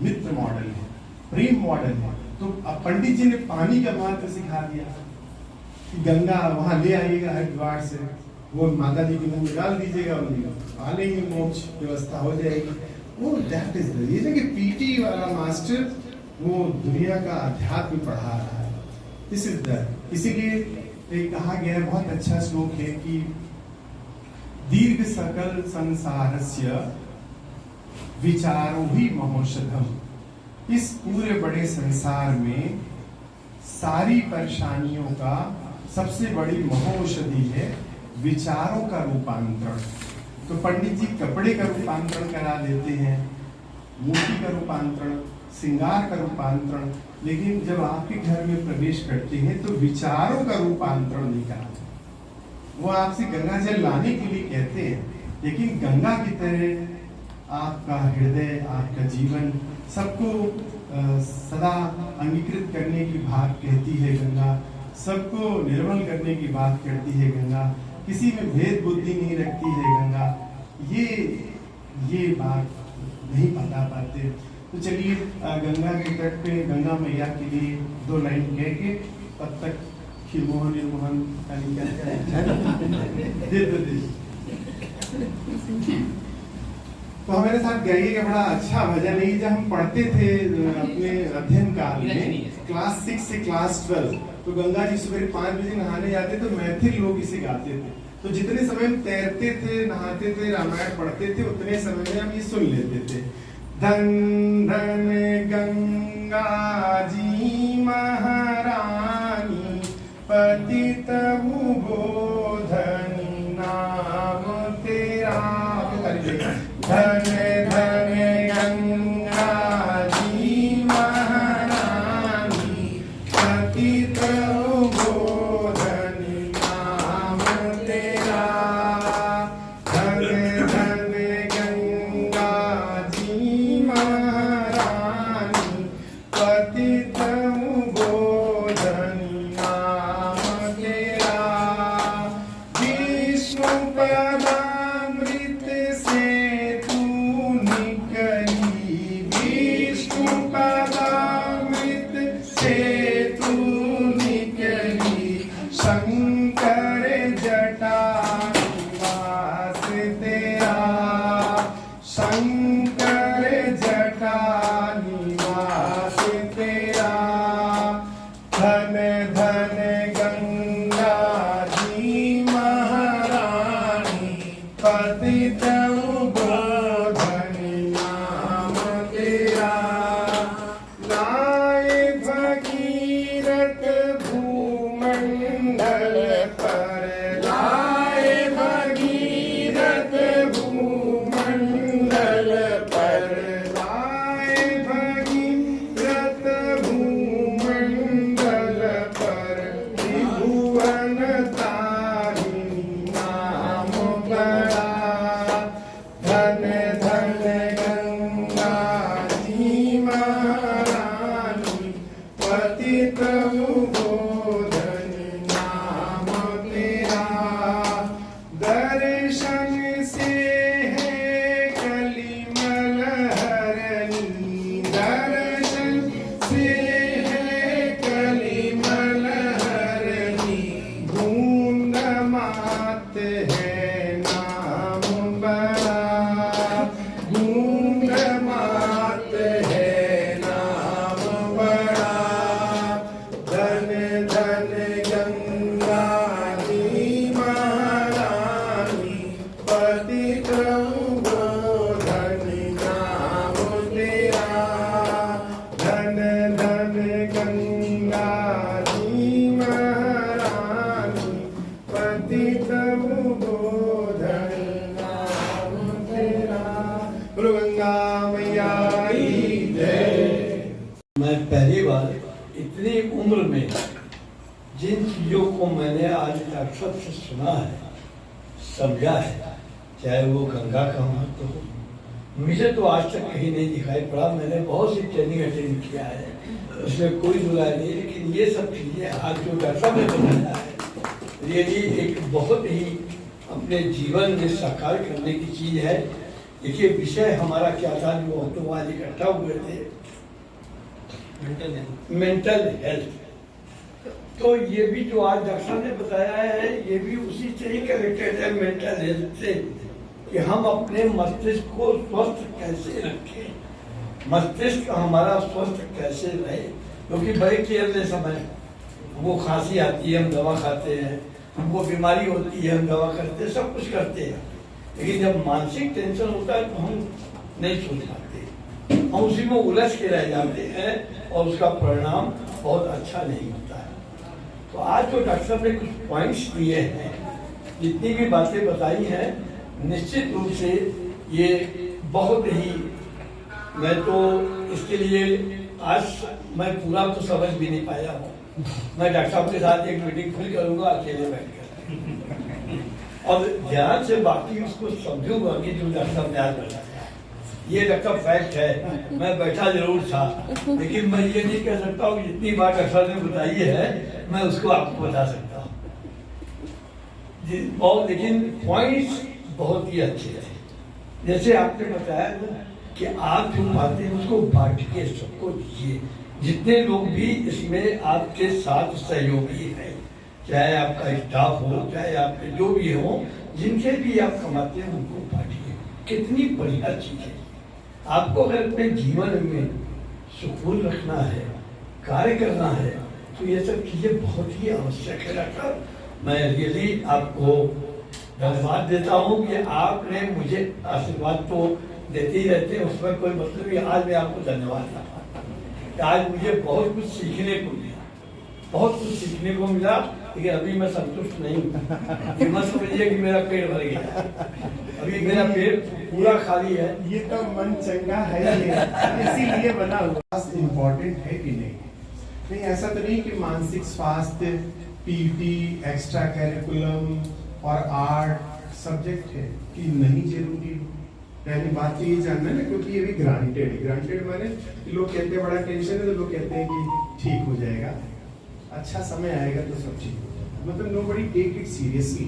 मित्र मॉडल है, प्रेम मॉडल है। तो अब पंडित जी ने पानी का महत्व सिखा दिया कि गंगा वहां ले आइएगा हरिद्वार से, वो माता जी के मुंह में डाल दीजिएगा, पा लेंगे, मोक्ष व्यवस्था हो जाएगी। वो दैट इज द रीजन कि पीटी वाला मास्टर वो दुनिया का अध्यात्म पढ़ा रहा है। दिस इज द, इसीलिए कहा गया है, बहुत अच्छा श्लोक है कि दीर्घ सकल संसारस्य विचारो ही महौषधम। इस पूरे बड़े संसार में सारी परेशानियों का सबसे बड़ी महौषधि है विचारों का रूपांतरण। तो पंडित जी कपड़े का रूपांतरण करा देते हैं, मूर्ति का रूपांतरण, श्रृंगार का रूपांतरण, लेकिन जब आपके घर में प्रवेश करते हैं तो विचारों का रूपांतरण नहीं कराते। वो आपसे गंगा जल लाने के लिए कहते हैं, लेकिन गंगा की तरह आपका हृदय, आपका जीवन सबको सदा अंगीकृत करने की बात कहती है गंगा, सबको निर्मल करने की बात करती है गंगा, किसी में भेद बुद्धि नहीं रखती है गंगा। ये बात नहीं बता पाते। तो चलिए गंगा के तट पे गंगा मैया के लिए 2 लाइन कह के तब तक खिलमोहन निर्मोहन दे दो। तो हमारे साथ गाइएगा, बड़ा अच्छा भजन है। जब हम पढ़ते थे अपने अध्ययन काल में क्लास 6 से क्लास 12, तो गंगा जी सुबह 5 बजे नहाने जाते तो मैथिल लोग इसे गाते थे। तो जितने समय हम तैरते थे, नहाते थे, रामायण पढ़ते थे, उतने समय में हम ये सुन लेते थे। धन धन गंगा जी महारानी, पतित उबोधनी नाम तेरा। धन धन गंगा जी महारानी, पतित उबोधनी नाम तेरा। धन धन गंगा जी महारानी, पतित उबोधनी नाम तेरा। विष्णु पदामृत से तू निकली, विष्णु पदामृत से तू निकली। शंकर जटा निवास तेरा, शंकर जटा निवास तेरा। धन धन गंगा जी महारानी, पतित उबोधनी नाम तेरा। लाए भगीरथ भूमंडल पर, लाए भगीरथ भूमंडल पर, लाए भगीरथ भूमंडल पर। त्रिभुवन तारिणी नाम बड़ा। धन धन गंगा जी महारानी, पतित उबोधनी नाम तेरा। दर्शन से है कलिमल हरनी, दर्शन से है कलिमल हरनी। बूंद मात है नाम बड़ा, बूंद मात है नाम बड़ा। धन धन गंगा जी महारानी, पतित उबोधनी नाम तेरा। धन धन गंगा जी महारानी, पतित उबोधनी नाम तेरा। गुरु गंगा मैया की जय। मैं पहली बार इतनी उम्र में जिन चीज़ों को मैंने आज तक सबसे सुना है, समझा है, चाहे वो गंगा का महत्व हो, मुझे तो आज तक कहीं नहीं दिखाई पड़ा। मैंने बहुत सी ट्रेनिंग अटेंड किया है, उसमें कोई बुराई नहीं, लेकिन ये सब चीज़ें आज जो दशा में बनाया है, रियली एक बहुत ही अपने जीवन में साकार करने की चीज है। देखिए विषय हमारा क्या था जो हम लोग आज इकट्ठा हुए थे, मेंटल हेल्थ। तो ये भी जो आज डॉक्टर साहब ने बताया है ये भी उसी से ही कनेक्टेड है मेंटल हेल्थ से, कि हम अपने मस्तिष्क को स्वस्थ कैसे रखें, मस्तिष्क हमारा स्वस्थ कैसे रहे। क्योंकि बड़े केयरलेस हम हैं, हमको खांसी आती है हम दवा खाते हैं, हमको बीमारी होती है हम दवा करते हैं, सब कुछ करते हैं, लेकिन जब मानसिक टेंशन होता है तो हम नहीं सोच पाते, हम उसी में उलझ के रह जाते हैं और उसका परिणाम बहुत अच्छा नहीं होता है। तो आज जो डॉक्टर साहब ने कुछ पॉइंट्स दिए हैं, जितनी भी बातें बताई हैं, निश्चित रूप से ये बहुत ही, मैं तो इसके लिए आज मैं पूरा तो समझ भी नहीं पाया हूँ। मैं डॉक्टर साहब के साथ एक मीटिंग फिर करूँगा अकेले बैठकर और ध्यान से बाकी उसको समझूंगा कि जो डॉक्टर साहब ने आज बताया ये डॉक्टर फैक्ट है। मैं बैठा जरूर था, लेकिन मैं ये नहीं कह सकता हूँ जितनी बार डॉक्टर साहब ने बताई है मैं उसको आपको बता सकता हूँ। और लेकिन पॉइंट्स बहुत ही अच्छे थे। जैसे आपने बताया कि आप जो बातें उसको बांट के सबको दीजिए, जितने लोग भी इसमें आपके साथ सहयोगी हैं, चाहे आपका स्टाफ हो चाहे आपके जो भी हो, जिनके भी आप कमाते हैं उनको बांटिए। कितनी बढ़िया चीज है। आपको अगर अपने जीवन में सुकून रखना है, कार्य करना है, तो ये सब चीजें बहुत ही आवश्यक है। डॉक्टर मैं रियली आपको धन्यवाद देता हूँ कि आपने मुझे आशीर्वाद तो देते ही रहते हैं, उसमें कोई मतलब नहीं। आज मैं आपको धन्यवाद देता, आज मुझे बहुत कुछ सीखने को मिला, बहुत कुछ सीखने को मिला, लेकिन अभी मैं संतुष्ट नहीं हूँ। मत समझिए कि मेरा पेट भर गया, अभी मेरा पेट पूरा खाली है। ये तो मन चंगा है इसीलिए बना हुआ। इम्पोर्टेंट है कि नहीं? नहीं, ऐसा तो नहीं कि मानसिक स्वास्थ्य पीटी एक्स्ट्रा करिकुलम और आर्ट सब्जेक्ट है कि नहीं जरूरी। पहली बात तो ये जानना है ना, क्योंकि ये भी ग्रांटेड है। ग्रांटेड माने लोग कहते हैं बड़ा टेंशन है तो लोग कहते हैं कि ठीक हो जाएगा, अच्छा समय आएगा तो सब ठीक हो जाएगा, मतलब नोबडी टेक इट सीरियसली।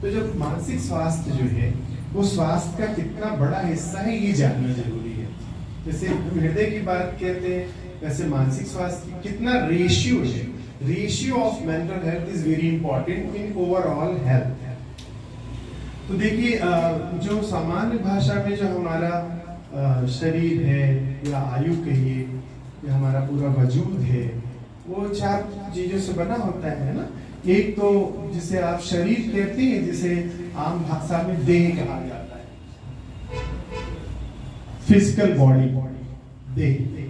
तो जब मानसिक स्वास्थ्य जो है वो स्वास्थ्य का कितना बड़ा हिस्सा है ये जानना जरूरी है। जैसे हृदय की बात कहते हैं, वैसे मानसिक स्वास्थ्य की कितना रेशियो है। Ratio of mental health is very important in overall health. तो देखिए जो सामान्य भाषा में जो हमारा शरीर है या आयु कहिए या हमारा पूरा वजूद है, वो 4 चीजों से बना होता है ना। एक तो जिसे आप शरीर कहते हैं, जिसे आम भाषा में देह कहा जाता है, फिजिकल बॉडी, देह।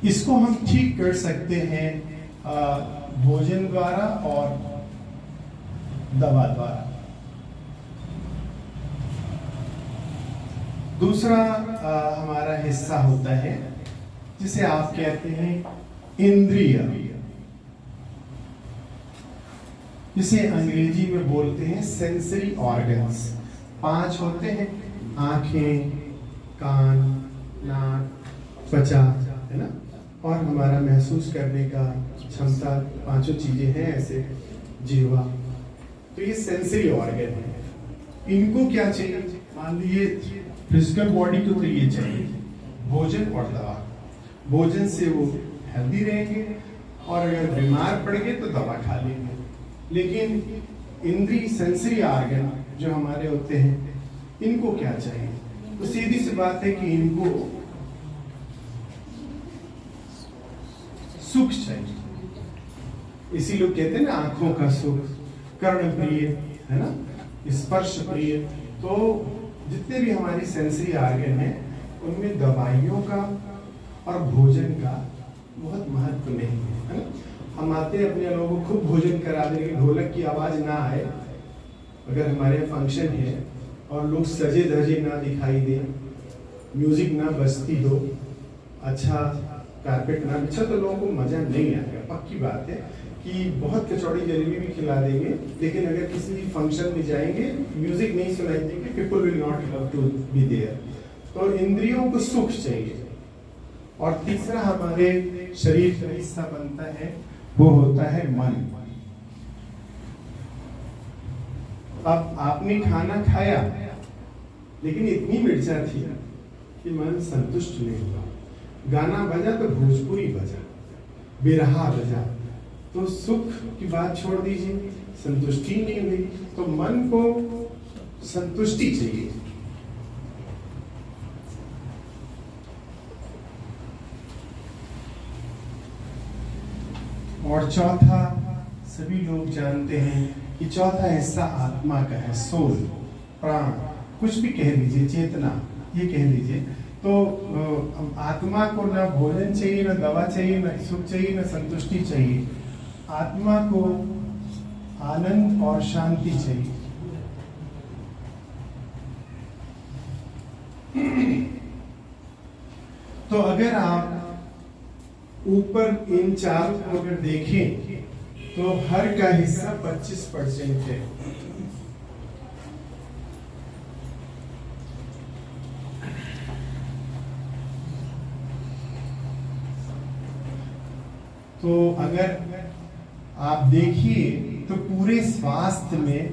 इसको हम ठीक कर सकते हैं भोजन द्वारा और दवा द्वारा। दूसरा हमारा हिस्सा होता है जिसे आप कहते हैं इंद्रिय, जिसे अंग्रेजी में बोलते हैं सेंसरी ऑर्गन्स। 5 होते हैं, आंखें, कान, नाक, त्वचा, है ना, और हमारा महसूस करने का क्षमता, 5 चीजें हैं ऐसे, जीवा। तो ये सेंसरी ऑर्गन है। इनको क्या चाहिए? मान लीजिए फिजिकल बॉडी को तो ये चाहिए भोजन और दवा। भोजन से वो हेल्दी रहेंगे और अगर बीमार पड़ गए तो दवा खा लेंगे। लेकिन इंद्रिय सेंसरी ऑर्गन जो हमारे होते हैं, इनको क्या चाहिए? तो सीधी सी बात है कि इनको सुख चाहिए। इसी लोग कहते हैं ना आंखों का सुख, कर्ण प्रिय, है ना, स्पर्श प्रिय। तो जितने भी हमारी सेंसरी ऑर्गन है उनमें दवाइयों का और भोजन का बहुत महत्व नहीं है ना। हम आते हैं अपने लोगों को खूब भोजन करा दें, लेकिन ढोलक की आवाज ना आए, अगर हमारे फंक्शन है और लोग सजे धजे ना दिखाई दे, म्यूजिक ना बजती हो, अच्छा कारपेट ना बिछा, तो लोगों को मजा नहीं आएगा। पक्की बात है कि बहुत कचौड़ी जलेबी भी खिला देंगे, लेकिन अगर किसी फंक्शन में जाएंगे म्यूजिक नहीं सुनाई देंगे, people will not love to be there. तो इंद्रियों को सुख चाहिए। और तीसरा हमारे शरीर का हिस्सा बनता है, वो होता है मन। अब आपने खाना खाया लेकिन इतनी मिर्चा थी कि मन संतुष्ट नहीं हुआ। गाना बजा तो भोजपुरी बजा, बिरहा बजा, तो सुख की बात छोड़ दीजिए, संतुष्टि नहीं हुई। तो मन को संतुष्टि चाहिए। और चौथा, सभी लोग जानते हैं कि चौथा हिस्सा आत्मा का है, सोल, प्राण, कुछ भी कह लीजिए, चेतना, ये कह लीजिए। तो आत्मा को ना भोजन चाहिए, ना दवा चाहिए, ना सुख चाहिए, ना संतुष्टि चाहिए। आत्मा को आनंद और शांति चाहिए। तो अगर आप ऊपर इन चारों को अगर देखें तो हर का हिस्सा 25% है। तो अगर आप देखिए तो पूरे स्वास्थ्य में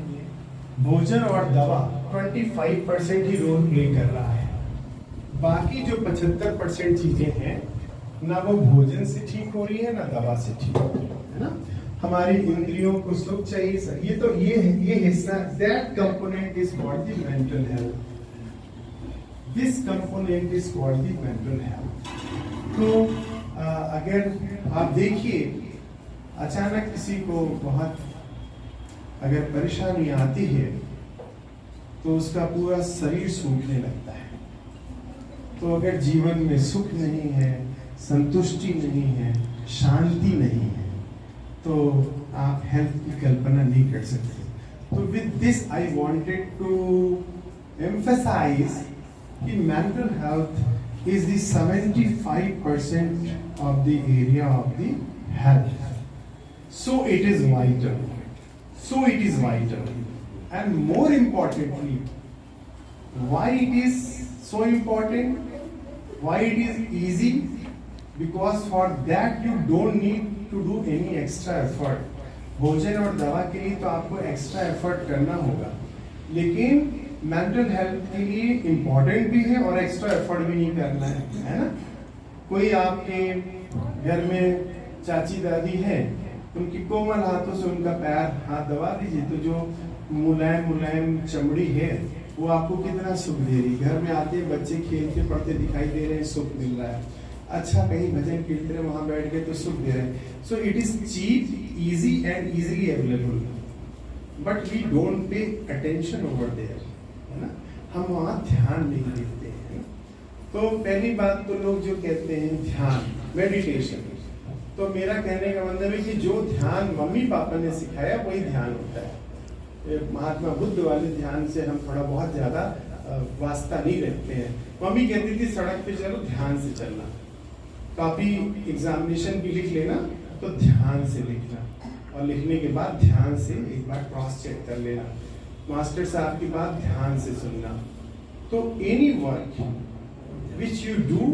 भोजन और दवा 25% ही रोल प्ले कर रहा है। बाकी जो 75% चीजें हैं, ना वो भोजन से ठीक हो रही है, ना दवा से ठीक हो रही है ना। हमारी इंद्रियों को सुख चाहिए, ये तो ये हिस्सा, that component is called the mental health. This component is called the mental health. तो अगर आप देखिए, अचानक किसी को बहुत अगर परेशानी आती है तो उसका पूरा शरीर सूखने लगता है। तो अगर जीवन में सुख नहीं है, संतुष्टि नहीं है, शांति नहीं है, तो आप हेल्थ की कल्पना नहीं कर सकते। तो with this I wanted to emphasize कि mental health is the 75% of the area of the health. So it is vital. So it is vital. And more importantly, why it is so important? Why it is easy? Because for that you don't need to do any extra effort. भोजन और दवा के लिए तो आपको एक्स्ट्रा एफर्ट करना होगा, लेकिन मेंटल हेल्थ के लिए इम्पोर्टेंट भी है और एक्स्ट्रा एफर्ट भी नहीं करना है ना। कोई आपके घर में चाची दादी है, उनकी कोमल हाथों से उनका पैर हाथ दबा दीजिए, तो जो मुलायम मुलायम चमड़ी है वो आपको कितना सुख दे रही। घर में आते बच्चे खेलते पढ़ते दिखाई दे रहे हैं, सुख मिल रहा है। अच्छा कहीं भजन कीर्तन रहे, वहां बैठ के तो सुख दे रहे हैं। So it is cheap, easy and easily available, but we don't pay attention over there, है ना। हम वहां ध्यान नहीं देते हैं। तो पहली बात तो लोग जो कहते हैं ध्यान, मेडिटेशन, तो मेरा कहने का मतलब है कि जो ध्यान मम्मी पापा ने सिखाया वही ध्यान होता है। महात्मा बुद्ध वाले ध्यान से हम थोड़ा बहुत ज्यादा वास्ता नहीं रखते हैं। मम्मी कहती थी सड़क पे चलो ध्यान से चलना, कॉपी एग्जामिनेशन भी लिख लेना तो ध्यान से लिखना, और लिखने के बाद ध्यान से एक बार क्रॉस चेक कर लेना, मास्टर साहब की बात ध्यान से सुनना। तो any work which you do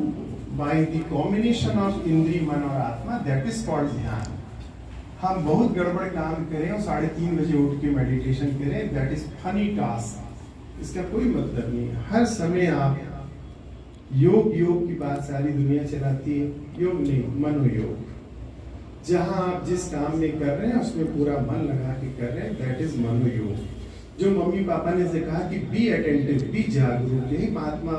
by the combination of इंद्री, मन और आत्मा, that is called ध्यान। हम बहुत गड़बड़ काम करें और 3:30 बजे उठ के मेडिटेशन करें, that is funny task, इसका कोई मतलब नहीं। हर समय आप योग की बात सारी दुनिया चलाती है, योग नहीं, मनोयोग। जहां आप जिस काम में कर रहे हैं उसमें पूरा मन लगा के कर रहे हैं, that is मनोयोग। जो मम्मी पापा ने से कहा कि बी अटेंटिव, बी जागरूक, यही महात्मा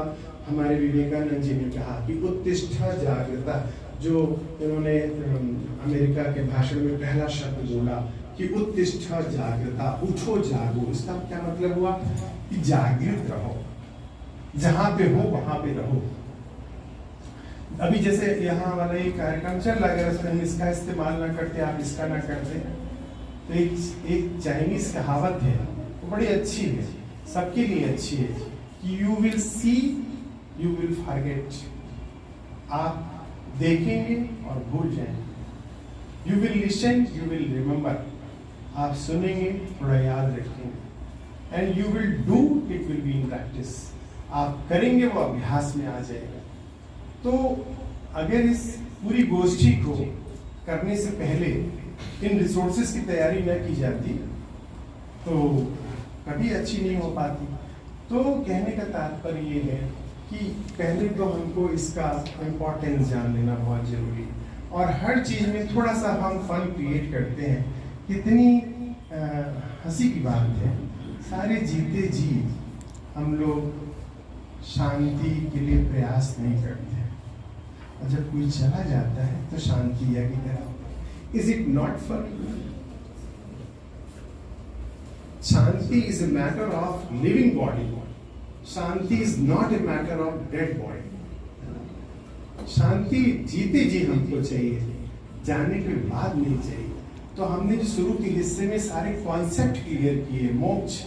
हमारे विवेकानंद जी ने कहा कि उत्तिष्ठा जागृता, जो इन्होंने अमेरिका के भाषण में पहला शब्द बोला कि उत्तिष्ठा जागृता, उठो जागो। इसका क्या मतलब हुआ कि जागृत रहो, जहां पे हो वहां पे रहो। अभी जैसे यहाँ वाला ये कार्यक्रम चल रहा है, अगर हम इसका इस्तेमाल ना करते, आप इसका ना करते, तो एक चाइनीज कहावत है, वो बड़ी अच्छी है, सबके लिए अच्छी है कि you will see you will forget. आप देखेंगे और भूल जाएंगे। You will listen you will remember. आप सुनेंगे, थोड़ा याद रखेंगे। And you will do it will be in practice. आप करेंगे, वो अभ्यास में आ जाएगा। तो अगर इस पूरी गोष्ठी को करने से पहले इन रिसोर्सेज की तैयारी न की जाती तो कभी अच्छी नहीं हो पाती। तो कहने का तात्पर्य ये है कि पहले तो हमको इसका इम्पोर्टेंस जान लेना बहुत जरूरी है, और हर चीज में थोड़ा सा हम फन क्रिएट करते हैं। कितनी हंसी की बात है, सारे जीते जी हम लोग शांति के लिए प्रयास नहीं करते हैं, और जब कोई चला जाता है तो शांति या की तरह। Is it not fun? Shanti is a matter of living body. Shanti is not a matter of dead body. शांति जीते जी हमको चाहिए, जाने के बाद नहीं चाहिए। तो हमने जो शुरू के हिस्से में सारे कॉन्सेप्ट क्लियर किए, मोक्ष।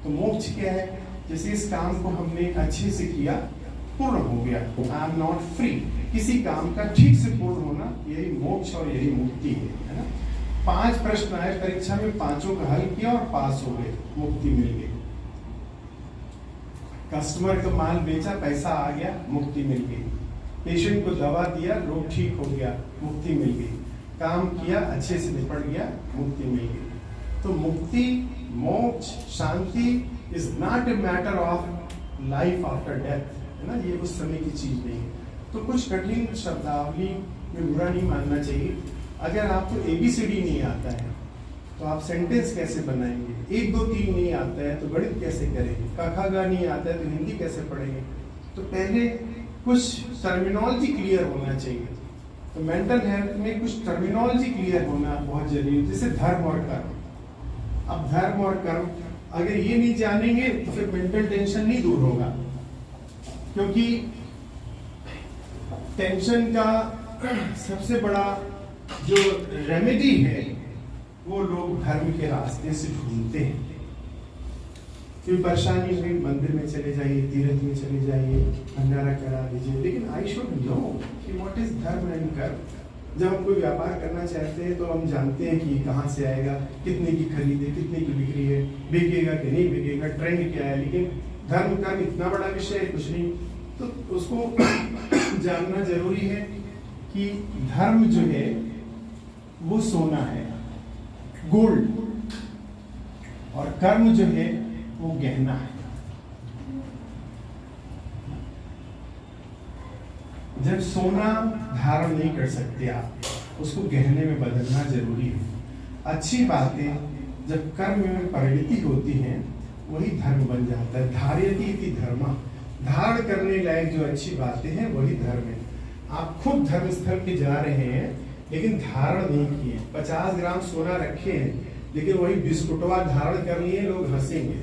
तो मोक्ष क्या है? जैसे इस काम को हमने अच्छे से किया, पूर्ण हो गया, आई एम नॉट फ्री। किसी काम का ठीक से पूर्ण होना, यही मोक्ष और यही मुक्ति है ना। 5 प्रश्न आए परीक्षा में, 5 का हल किया और पास हो गए, मुक्ति मिल गई। कस्टमर का माल बेचा, पैसा आ गया, मुक्ति मिल गई। पेशेंट को दवा दिया, रोग ठीक हो गया, मुक्ति मिल गई। काम किया, अच्छे से निपट गया, मुक्ति मिल गई। तो मुक्ति, मोक्ष, शांति is not a matter of life after death, है ना। ये उस समय की चीज नहीं है। तो कुछ कठिन शब्दावली में बुरा नहीं मानना चाहिए। अगर आपको ABCD नहीं आता है तो आप सेंटेंस कैसे बनाएंगे? 1 2 3 नहीं आता है तो गणित कैसे करेंगे? क ख ग नहीं आता है तो हिंदी कैसे पढ़ेंगे? तो पहले कुछ टर्मिनोलॉजी क्लियर होना चाहिए। तो मेंटल हेल्थ में कुछ टर्मिनोलॉजी क्लियर होना बहुत जरूरी है, जैसे धर्म और कर्म। अब धर्म और कर्म अगर ये नहीं जानेंगे तो फिर मेंटल टेंशन नहीं दूर होगा, क्योंकि टेंशन का सबसे बड़ा जो रेमेडी है वो लोग धर्म के रास्ते से ढूंढते हैं। कोई परेशानी हुई, मंदिर में चले जाइए, तीर्थ में चले जाइए, भंडारा करा दीजिए। लेकिन आई शुड नो कि व्हाट इज धर्म एंड कर्म। जब हम कोई व्यापार करना चाहते हैं तो हम जानते हैं कि कहाँ से आएगा, कितने की खरीद है, कितने की बिक्री है, बिकेगा कि नहीं बिकेगा, ट्रेंड क्या है। लेकिन धर्म कर्म इतना बड़ा विषय है, कुछ नहीं। तो उसको जानना जरूरी है कि धर्म जो है वो सोना है, गोल्ड, और कर्म जो है वो गहना है। जब सोना धारण नहीं कर सकते आप, उसको गहने में बदलना जरूरी है। अच्छी बातें जब कर्म में परिणति होती हैं वही धर्म बन जाता है। धार्यति इति धर्म, धारण करने लायक जो अच्छी बातें हैं वही धर्म है। आप खुद धर्म स्थल पे जा रहे हैं लेकिन धारण नहीं किए, 50 ग्राम सोना रखे हैं लेकिन वही बिस्कुटवा धारण कर लिए, लोग हंसेंगे।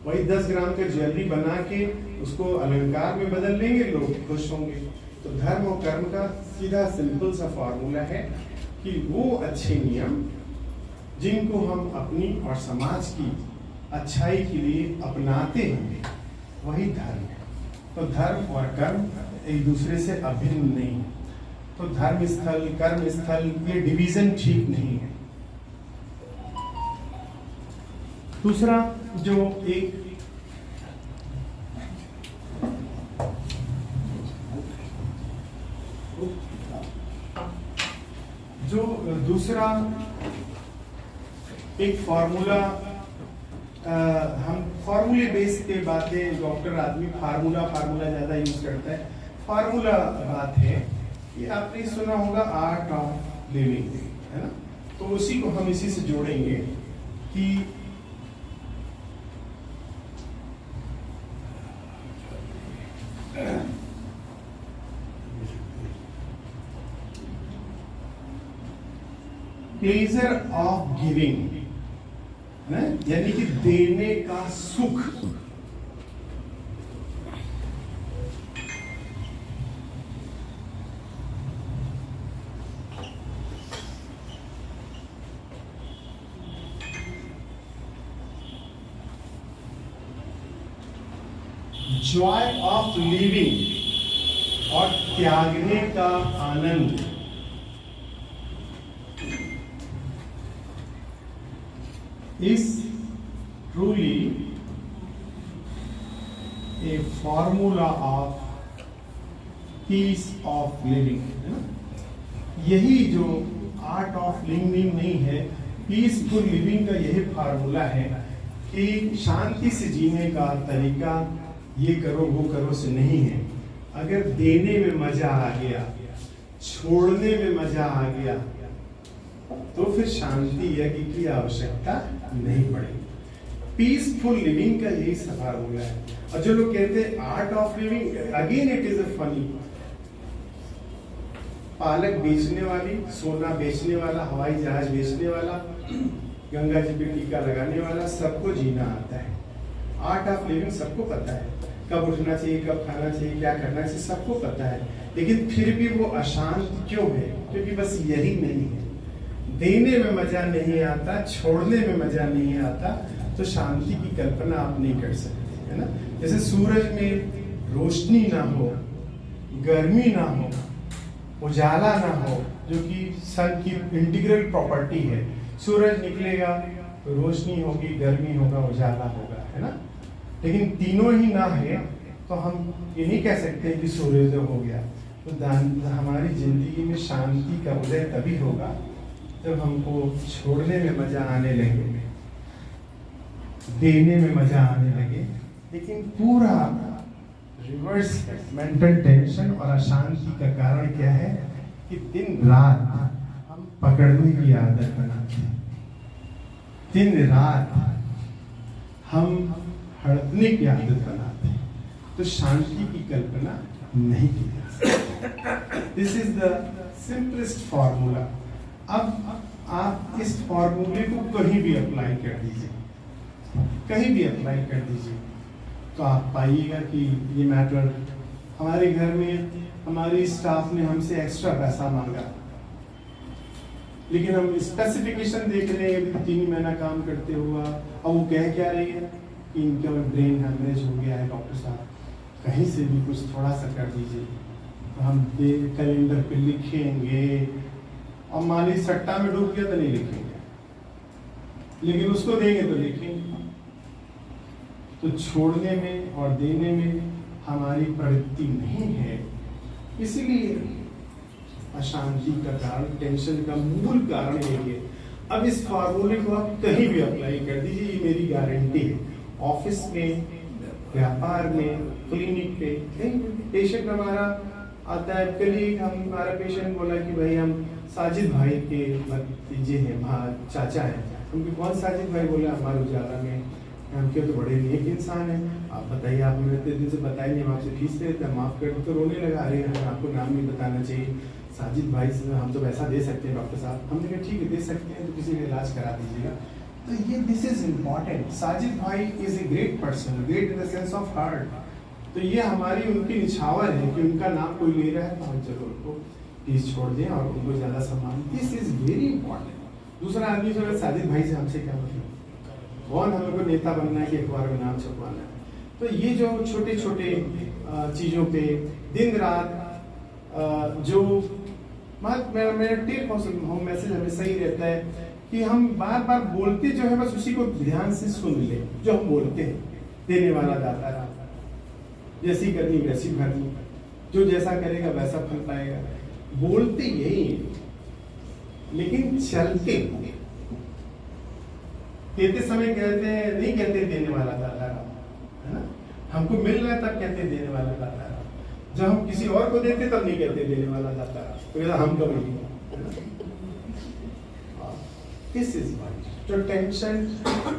वही 10 ग्राम का ज्वेलरी बना के उसको अलंकार में बदल लेंगे, लोग खुश होंगे। तो धर्म और कर्म का सीधा सिंपल सा फॉर्मूला है कि वो अच्छे नियम जिनको हम अपनी और समाज की अच्छाई के लिए अपनाते हैं वही धर्म है। तो धर्म और कर्म एक दूसरे से अभिन्न नहीं है। तो धर्म स्थल, कर्म स्थल, ये डिवीजन ठीक नहीं है। दूसरा जो एक दूसरा एक फॉर्मूला, हम फॉर्मूले बेस पे बातें, डॉक्टर आदमी फार्मूला ज्यादा यूज करता है। फार्मूला बात है, ये आपने सुना होगा आर्ट ऑफ लिविंग, है ना। तो उसी को हम इसी से जोड़ेंगे कि प्लेजर ऑफ गिविंग, यानी कि देने का सुख। जॉय ऑफ लिविंग और त्यागने का आनंद। is truly a formula of peace of living, है ना। यही जो आर्ट ऑफ लिविंग नहीं है, पीसफुल लिविंग का यही फार्मूला है कि शांति से जीने का तरीका ये करो वो करो से नहीं है। अगर देने में मजा आ गया, छोड़ने में मजा आ गया, तो फिर शांति यज्ञ की आवश्यकता नहीं पड़ेगी। पीसफुल लिविंग का यही फॉर्मूला है। और जो लोग कहते हैं art of living, again it is a funny. पालक बेचने वाली, सोना बेचने वाला, हवाई जहाज बेचने वाला, गंगा जी पे टीका लगाने वाला, सबको जीना आता है। आर्ट ऑफ लिविंग सबको पता है, कब उठना चाहिए, कब खाना चाहिए, क्या करना चाहिए, सबको पता है। लेकिन फिर भी वो अशांत क्यों है? क्योंकि बस यही नहीं है। देने में मजा नहीं आता, छोड़ने में मजा नहीं आता, तो शांति की कल्पना आप नहीं कर सकते, है ना। जैसे सूरज में रोशनी ना हो, गर्मी ना हो, उजाला ना हो, जो कि सन की इंटीग्रल प्रॉपर्टी है। सूरज निकलेगा तो रोशनी होगी, गर्मी होगा, उजाला होगा, है ना। लेकिन तीनों ही ना है तो हम ये नहीं कह सकते कि सूर्योदय हो गया। तो हमारी जिंदगी में शांति का उदय तभी होगा जब हमको छोड़ने में मजा आने लगे, देने में मजा आने लगे। लेकिन पूरा रिवर्स मेंटल टेंशन और अशांति का कारण क्या है कि दिन रात हम पकड़ने की आदत बनाते हैं, दिन रात हम हड़पने की आदत बनाते हैं, तो शांति की कल्पना नहीं की जा सकती। This is the simplest formula. अब आप इस फॉर्मूले को कहीं भी अप्लाई कर दीजिए, कहीं भी अप्लाई कर दीजिए, तो आप पाइएगा कि ये मैटर। हमारे घर में हमारी स्टाफ ने हमसे एक्स्ट्रा पैसा मांगा, लेकिन हम स्पेसिफिकेशन देख रहे हैं कि 3 महीना काम करते हुआ। अब वो कह क्या रही है कि इनका ब्रेन हेमरेज हो गया है, डॉक्टर साहब कहीं से भी कुछ थोड़ा सा कर दीजिए। तो हम कैलेंडर पे लिखेंगे, और माली सट्टा में डूब गया तो नहीं लिखेंगे, लेकिन उसको देंगे तो लिखेंगे। तो छोड़ने में और देने में हमारी प्रवृत्ति नहीं है, इसीलिए अशांति का कारण, टेंशन का मूल कारण यही है। अब इस फॉर्मूले को आप कहीं भी अप्लाई कर दीजिए, ये मेरी गारंटी है। ऑफिस में, व्यापार में, क्लिनिक पे, कहीं पेशेंट हमारा आता है। कल ही हमारा पेशेंट बोला कि भाई हम साजिद भाई के भतीजे हैं, चाचा हैं। उनके कौन साजिद भाई? बोला हमारे उजाला में, हम क्यों तो बड़े नेक इंसान हैं। आप बताइए, आप मेरे इतने दिन से बताए नहीं, हम आपसे फीस लेते हैं, माफ कर। तो रोने लगा, अरे हमें आपको नाम नहीं बताना चाहिए, साजिद भाई से हम तो पैसा दे सकते हैं डॉक्टर साहब। हमने कहा ठीक है दे सकते हैं, तो किसी का इलाज करा दीजिएगा। तो ये दिस इज इम्पॉर्टेंट। साजिद भाई is a great person, great in the sense of heart. तो ये हमारी उनकी निछावर है कि उनका नाम कोई ले रहा है तो हम चलो उनको फीस छोड़ दें और उनको ज़्यादा सम्मान। This is very important. दूसरा आदमी जो है साजिद भाई से हमसे क्या मतलब, कौन हमको नेता बनना है कि अखबार में नाम छपवाना है। तो ये जो छोटे छोटे चीज़ों पे दिन रात जो मेरा टेक होम मैसेज हमेशा ही रहता है कि हम बार बार बोलते जो है बस उसी को ध्यान से सुन ले जो हम बोलते हैं। देने वाला दाता रहा, जैसी करनी वैसी भरनी, जो जैसा करेगा वैसा फल पाएगा। बोलते यही है, लेकिन चलते कहते समय कहते हैं, नहीं कहते देने वाला दाता रहा, है ना। हमको मिल रहा है तब कहते देने वाला दाता रहा, जब हम किसी और को देते तब नहीं कहते देने वाला दाता रहा, तो हम कब नहीं। This is white. तो टेंशन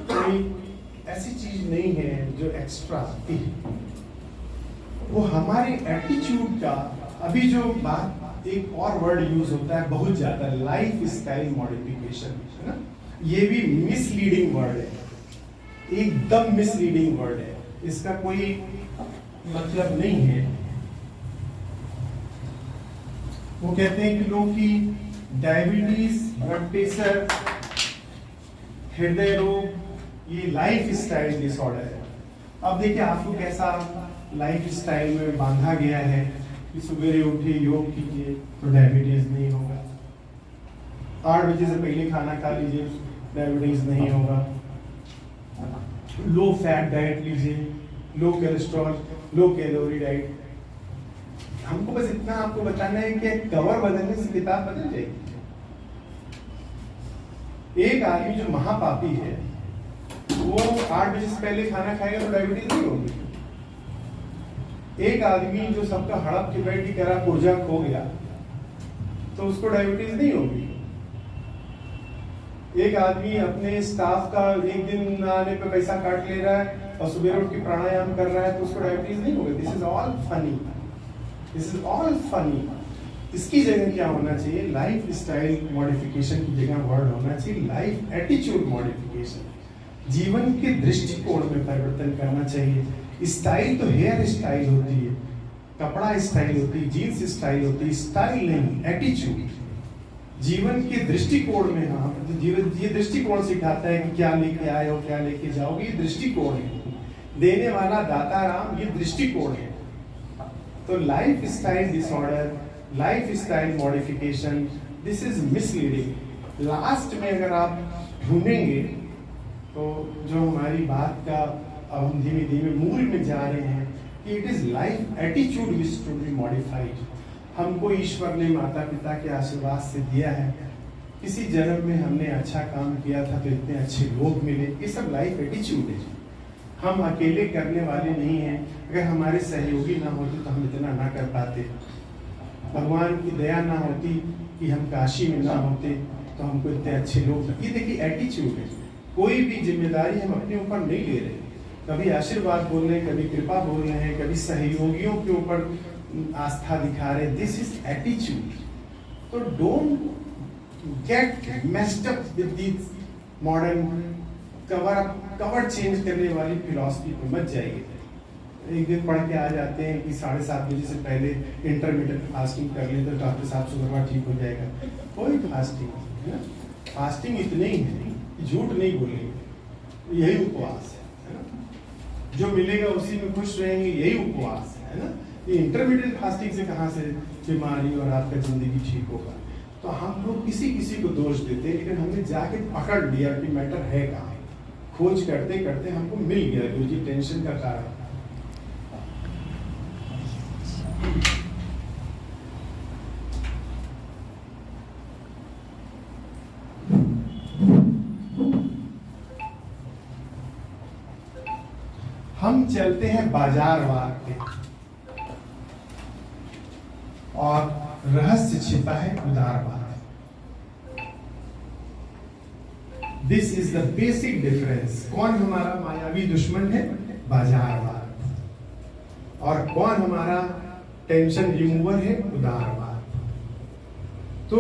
कोई ऐसी चीज नहीं है जो एक्स्ट्रा आती है, वो हमारे एटीट्यूड का। अभी जो बात एक और वर्ड यूज होता है बहुत ज्यादा, लाइफ स्टाइल मॉडिफिकेशन, है ना। ये भी मिसलीडिंग वर्ड है, एकदम मिसलीडिंग वर्ड है, इसका कोई मतलब नहीं है। वो कहते हैं कि लोग की डायबिटीज, ब्लड प्रेशर, हृदय रोग, ये लाइफ स्टाइल डिसऑर्डर है। अब देखिए आपको कैसा लाइफ स्टाइल में बांधा गया है कि सवेरे उठे योग कीजिए तो डायबिटीज नहीं होगा, 8 बजे से पहले खाना खा लीजिए डायबिटीज नहीं होगा, लो फैट डाइट लीजिए, लो कोलेस्ट्रॉल, लो कैलोरी डाइट। हमको बस इतना आपको बताना है कि कवर बदलने से किताब बदल जाएगी। एक आदमी जो महापापी है वो 8 बजे से पहले खाना खाएगा तो डायबिटीज नहीं होगी। एक आदमी जो सबका हड़प के बैठ की तरह ऊर्जा खो गया तो उसको डायबिटीज नहीं होगी। एक आदमी अपने स्टाफ का एक दिन आने पे पैसा काट ले रहा है और सुबह उठ के प्राणायाम कर रहा है तो उसको डायबिटीज नहीं होगी। This is all funny, this is all funny. इसकी जगह क्या होना चाहिए? लाइफ स्टाइल मॉडिफिकेशन की जगह वर्ड होना चाहिए लाइफ एटीट्यूड मॉडिफिकेशन। जीवन के दृष्टिकोण में परिवर्तन करना चाहिए। स्टाइल तो हेयर स्टाइल होती है, कपड़ा स्टाइल होती है, जीन्स स्टाइल होती है, स्टाइल नहीं एटीट्यूड। जीवन के दृष्टिकोण में हाँ तो जीवन ये दृष्टिकोण सिखाता है कि क्या लेके आए हो क्या लेके जाओगे, ये दृष्टिकोण है। देने वाला दाता राम, ये दृष्टिकोण है। तो life style disorder, life style modification, this is misleading. Last में अगर आप ढूंढेंगे तो जो हमारी बात का अब हम धीमे धीमे मूल में जा रहे हैं कि it is life attitude which to be modified. हमको ईश्वर ने माता पिता के आशीर्वाद से दिया है, किसी जन्म में हमने अच्छा काम किया था तो इतने अच्छे लोग मिले, ये सब लाइफ एटीट्यूड है। हम अकेले करने वाले नहीं हैं। अगर हमारे सहयोगी ना होते तो हम इतना ना कर पाते। भगवान की दया ना होती कि हम काशी में ना होते तो हमको इतने अच्छे लोग। ये देखिए एटीट्यूड है। कोई भी जिम्मेदारी हम अपने ऊपर नहीं ले रहे। कभी आशीर्वाद बोल रहे हैं, कभी कृपा बोल रहे हैं, कभी सहयोगियों के ऊपर आस्था दिखा रहे हैं। This is attitude. तो don't get messed up with this modern cover change करने वाली फिलॉसफी पे मत जाइए। एक दिन पढ़ के आ जाते हैं कि 7:30 बजे से पहले इंटरमीडिएट फास्टिंग कर ले तो डॉक्टर साहब शुगर ठीक हो जाएगा। कोई फास्टिंग है ना, फास्टिंग इतने ही है, झूठ नहीं बोलेंगे, यही उपवास है ना। जो मिलेगा उसी में खुश रहेंगे, यही उपवास है ना। ये इंटरमीडिएट फास्टिंग से कहाँ से बीमारी और आपका जिंदगी ठीक होगा। तो हम लोग किसी किसी को दोष देते हैं, लेकिन हमने जाके पकड़ लिया कि मैटर है कहाँ। खोज करते करते हमको मिल गया गुरु जी टेंशन का कारण। हम चलते हैं बाजारवाद पे और रहस्य छिपा है उदारवाद। This is the basic difference. कौन हमारा मायावी दुश्मन है? बाजारवाद। और कौन हमारा टेंशन रिमूवर है? उदारवाद। तो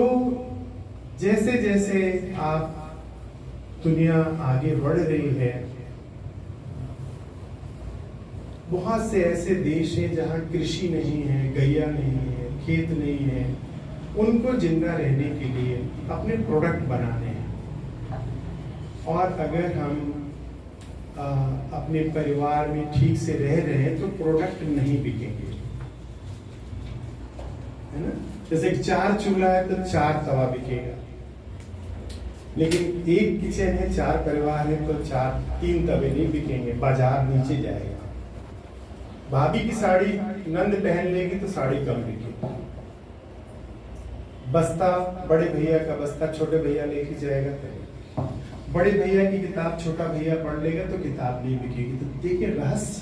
जैसे जैसे आप दुनिया आगे बढ़ रही है, बहुत से ऐसे देश हैं जहां कृषि नहीं है, गैया नहीं है, खेत नहीं है। उनको जिंदा रहने के लिए अपने प्रोडक्ट बनाने हैं। और अगर हम अपने परिवार में ठीक से रह रहे हैं तो प्रोडक्ट नहीं बिकेंगे, है ना। जैसे 4 चूल्हा है तो 4 तवा बिकेगा, लेकिन एक किचन है, 4 परिवार है तो 3 तवे नहीं बिकेंगे, बाजार नीचे जाएगा। भाभी की साड़ी नंद पहन लेगी तो साड़ी कम बिकेगी। बस्ता, बड़े भैया का बस्ता छोटे भैया लेके जाएगा, बड़े भैया की किताब छोटा भैया पढ़ लेगा तो किताब नहीं बिकेगी। तो देखिए रहस्य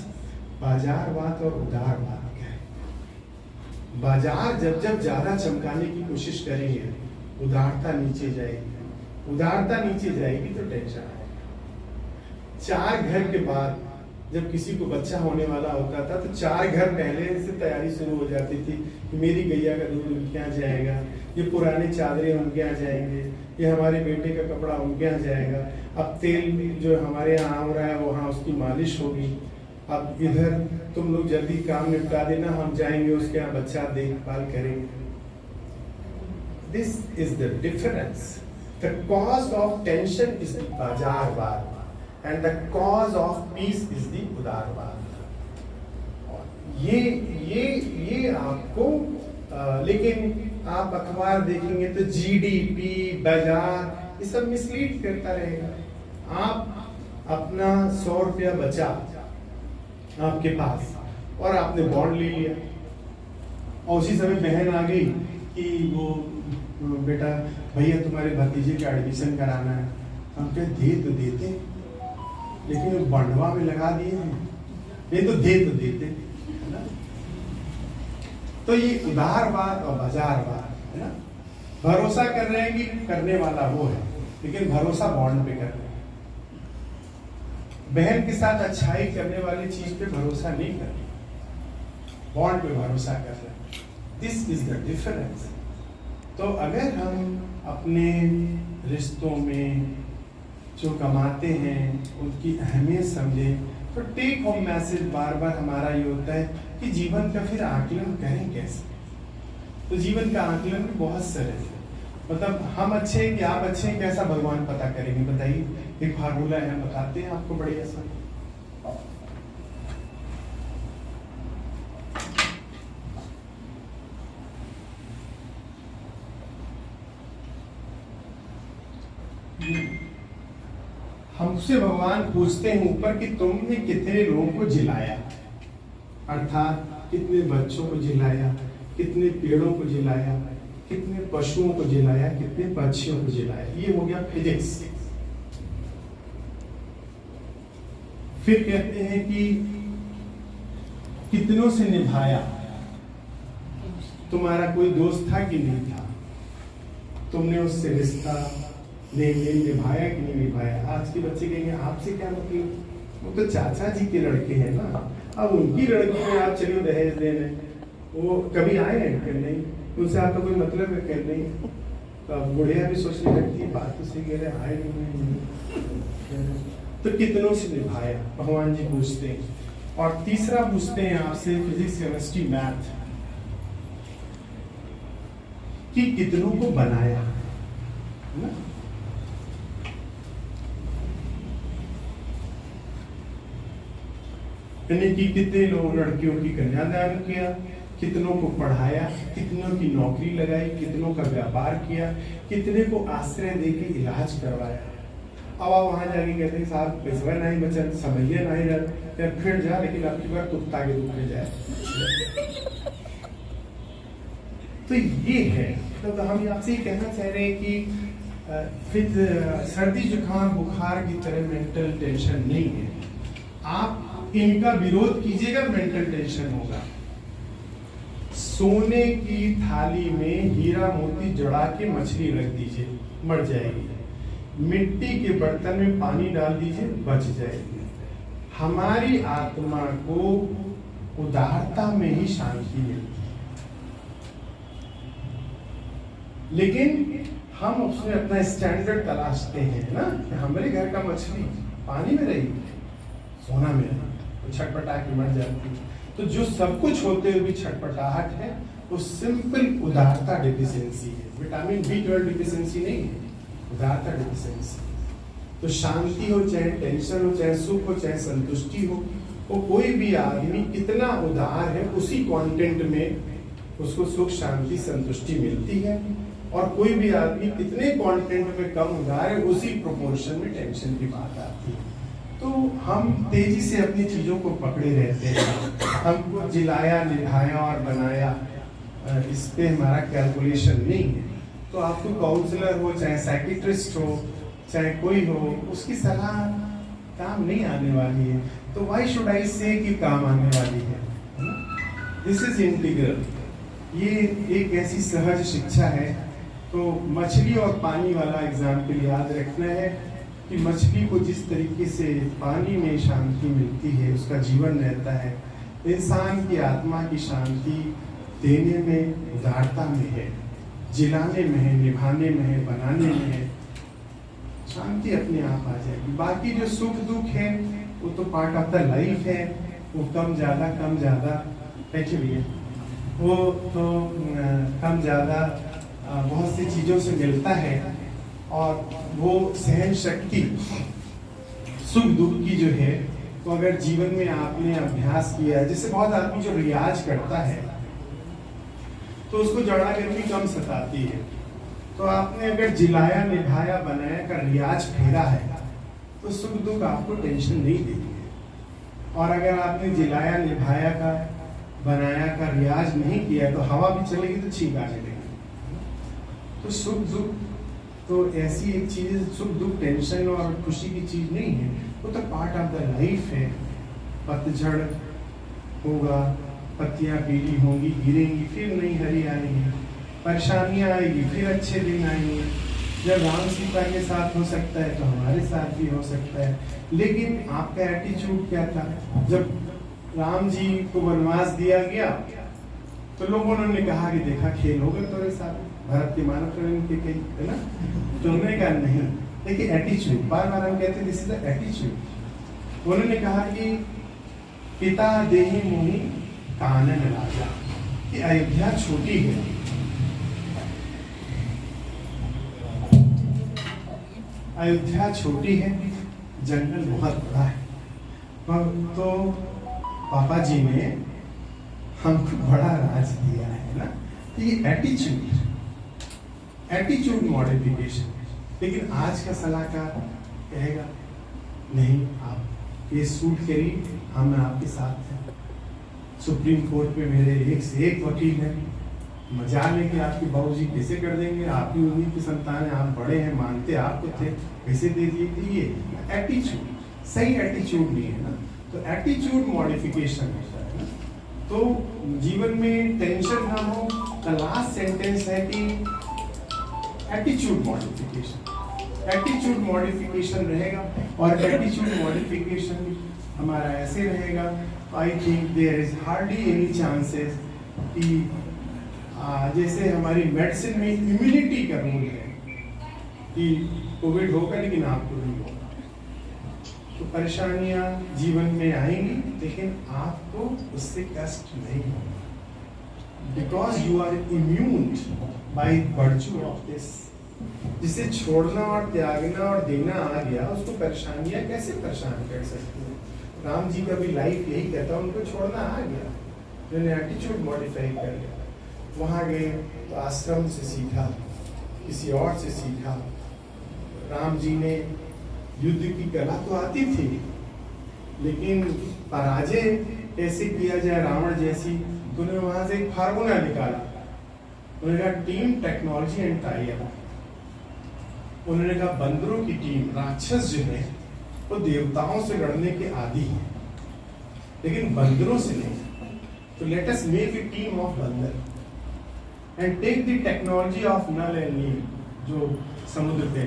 बाजारवाद और उदारवाद क्या है। बाजार जब जब ज्यादा चमकाने की कोशिश करेंगे, उदारता नीचे जाएगी। उदारता नीचे जाएगी तो टेंशन आएगा। 4 घर के बाद जब किसी को बच्चा होने वाला होता था तो 4 घर पहले से तैयारी शुरू हो जाती थी कि मेरी गैया का दूध उनके यहाँ जाएगा, ये पुराने चादरें उनके यहाँ जाएंगे, ये हमारे बेटे का कपड़ा उनके यहाँ जाएगा। अब तेल जो हमारे यहाँ आ रहा है वहाँ उसकी मालिश होगी। अब इधर तुम लोग जल्दी काम निपटा देना, हम जाएंगे उसके यहाँ बच्चा देखभाल करेंगे। This is the difference. The cause of tension is the बाजारवाद and the cause of peace is the उदारवाद। ये आपको लेकिन आप अखबार देखेंगे तो जीडीपी, बाजार, ये सब मिसलीड करता रहेगा। आप अपना 100 रुपया बचा आपके पास और आपने बॉन्ड ले लिया और उसी समय बहन आ गई कि वो बेटा भैया तुम्हारे भतीजे का एडमिशन कराना है। हम कहे दे तो देते, लेकिन वो बंडवा में लगा दिए हैं, नहीं तो देते है ना। तो ये उदारवाद और बाजारवाद है ना। भरोसा कर रहे हैं कि करने वाला वो है, लेकिन भरोसा बॉन्ड पे कर रहे हैं। बहन के साथ अच्छाई करने वाली चीज पे भरोसा नहीं कर रहे, बॉन्ड पे भरोसा कर रहे हैं। This is the difference. तो अगर हम अपने रिश्तों में जो कमाते हैं उनकी अहमियत समझें, तो टेक होम मैसेज बार बार हमारा ये होता है कि जीवन का फिर आकलन करें कैसे। तो जीवन का आकलन भी बहुत सरल है, मतलब हम अच्छे हैं कि आप अच्छे हैं कैसा भगवान पता करेंगे, बताइए। एक फार्मूला है, बताते हैं आपको बढ़िया सा। हमसे भगवान पूछते हैं ऊपर कि तुमने कितने लोगों को जिलाया, अर्थात कितने बच्चों को जिलाया, कितने पेड़ों को जिलाया, कितने पशुओं को जिलाया, कितने पक्षियों को जिलाया। ये हो गया फिजिक्स। फिर कहते हैं कि कितनों से निभाया, तुम्हारा कोई दोस्त था कि नहीं था, तुमने उससे रिश्ता लेन देन निभाया कि नहीं निभाया। आज के बच्चे कहेंगे आपसे क्या मतलब, वो तो चाचा जी के लड़के हैं ना, अब उनकी लड़की में आप चलिए दहेज देने, वो कभी आए हैं कि नहीं, उनसे आपका कोई मतलब है कि नहीं। तो अब बुढ़िया भी सोचने लगती है बात तो सही कह रहे, आए नहीं। तो कितनों से निभाया भगवान जी पूछते हैं। और तीसरा पूछते हैं आपसे फिजिक्स केमिस्ट्री मैथ कि कितनों को बनाया है ना। यानी कि कितने लोग लड़कियों की कन्यादान किया, कितनों को पढ़ाया, कितनों की नौकरी लगाई, कितनों का व्यापार किया, कितने को आश्रय देके इलाज करवाया। अब आप वहां जाके कहते हैं साहब पैसा नहीं बचा, समझिए नहीं रहा, फिर जा, लेकिन आपकी बार कुत्ता के दुख में जाए। तो ये है, तो हम आपसे ये कहना चाह रहे हैं कि फिर सर्दी जुकाम बुखार की तरह मेंटल टेंशन नहीं है। आप इनका विरोध कीजिएगा, मेंटल टेंशन होगा। सोने की थाली में हीरा मोती जड़ा के मछली रख दीजिए, मर जाएगी। मिट्टी के बर्तन में पानी डाल दीजिए, बच जाएगी। हमारी आत्मा को उदारता में ही शांति मिलती है, लेकिन हम उसमें अपना स्टैंडर्ड तलाशते हैं ना। हमारे घर का मछली पानी में रही, सोना में रही, तो छटपटा के मर जाती है। तो जो सब कुछ होते हुए भी छटपटाहट है, वो सिंपल उदारता डिफिशियंसी है, विटामिन B12 डिफिशियंसी नहीं है, उदारता डिफिशियंसी। तो शांति हो, चाहे टेंशन हो, चाहे सुख हो, चाहे संतुष्टि हो, वो कोई भी आदमी कितना उदार है उसी कंटेंट में उसको सुख शांति संतुष्टि मिलती है। और कोई भी आदमी कितने कंटेंट में कम उदार है उसी प्रोपोर्शन में टेंशन की बात आती है। तो हम तेजी से अपनी चीजों को पकड़े रहते हैं, हमको जिलाया निभाया और बनाया, इस पे हमारा कैलकुलेशन नहीं है। तो आपको काउंसलर हो, चाहे साइकियाट्रिस्ट हो, चाहे कोई हो, उसकी सलाह काम नहीं आने वाली है। तो व्हाई शुड आई से कि काम आने वाली है। दिस इज इंटीग्रल, ये एक ऐसी सहज शिक्षा है। तो मछली और पानी वाला एग्जाम्पल याद रखना है कि मछली को जिस तरीके से पानी में शांति मिलती है, उसका जीवन रहता है, इंसान की आत्मा की शांति देने में, उदारता में है, जिलाने में है, निभाने में है, बनाने में है। शांति अपने आप आ जाएगी। बाकी जो सुख दुख है वो तो पार्ट ऑफ द लाइफ है, वो कम ज्यादा बैठे हुए, वो तो कम ज्यादा बहुत सी चीजों से मिलता है। और वो सहन शक्ति सुख दुख की जो है, तो अगर जीवन में आपने अभ्यास किया है, जैसे बहुत आदमी जो रियाज करता है तो उसको जड़ा गर्मी कम सताती है। तो आपने अगर जिलाया निभाया बनाया का रियाज फेरा है तो सुख दुख आपको टेंशन नहीं देती है। और अगर आपने जिलाया निभाया का बनाया का रियाज नहीं किया तो हवा भी चलेगी तो छींक आने लगेगी। तो सुख दुख तो ऐसी एक चीज सुख दुख टेंशन और खुशी की चीज नहीं है, वो तो पार्ट ऑफ द लाइफ है। पतझड़ होगा, पत्तियां पीली होंगी, गिरेंगी, फिर नई हरी आएगी, परेशानियां आएगी, फिर अच्छे दिन आएंगे। जब राम सीता के साथ हो सकता है तो हमारे साथ भी हो सकता है। लेकिन आपका एटीट्यूड क्या था? जब राम जी को वनवास दिया गया तो लोगों ने कहा कि देखा खेल होगा तुम्हारे साथ, भरत के मानव के कई, है ना? तो उन्होंने कहा नहीं। देखिए एटीट्यूड, बार बार हम कहते हैं दिस इज द एटीट्यूड। उन्होंने कहा कि पिता देहि मोहि कानन राजा, कि अयोध्या छोटी है, अयोध्या छोटी है, जंगल बहुत बड़ा है। तो पापा जी ने हमको बड़ा राज दिया है ना। तो ये एटीट्यूड मॉडिफिकेशन। लेकिन आज का सलाहकार कहेगा नहीं, आप ये सूट करिए, हम आपके साथ हैं। सुप्रीम कोर्ट में मेरे एक से एक वकील हैं, मजाल है कि आपके बाबूजी कैसे कर देंगे, आपकी उन्हीं की संतान है, आप बड़े हैं, मानते आपको थे, कैसे दे दिए। तो ये एटीट्यूड, सही एटीट्यूड नहीं है ना। तो एटीट्यूड मॉडिफिकेशन होता है ना। तो जीवन में टेंशन ना हो, द लास्ट सेंटेंस है कि एटीट्यूड मॉडिफिकेशन। एटीट्यूड मॉडिफिकेशन रहेगा, और एटीट्यूड मॉडिफिकेशन हमारा ऐसे रहेगा, I think there is hardly any chances कि जैसे हमारी मेडिसिन में इम्यूनिटी का रूल है कि कोविड होगा लेकिन आपको नहीं होगा। तो परेशानियां जीवन में आएंगी, लेकिन आपको उससे कष्ट नहीं होगा, because you are immune by virtue of this. जिसे छोड़ना और त्यागना और देना आ गया, उसको परेशानियां कैसे परेशान कर सकती है? राम जी का भी लाइफ यही कहता, उनको छोड़ना आ गया, उन्होंने एटीट्यूड मॉडिफाई कर लिया। वहां गए तो आश्रम से सीखा, किसी और से सीखा। राम जी ने युद्ध की कला तो आती थी, लेकिन पराजय कैसे किया जाए रावण जैसी, तो उन्होंने वहां से एक फार्मूला निकाला। उन्होंने कहा team, technology and tie up. उन्होंने कहा बंदरों की टीम, राक्षस जो है वो देवताओं से लड़ने के आदी हैं, लेकिन बंदरों से नहीं। तो let us make a team of बंदर and take the technology of Nal and Neel, जो समुद्र पे,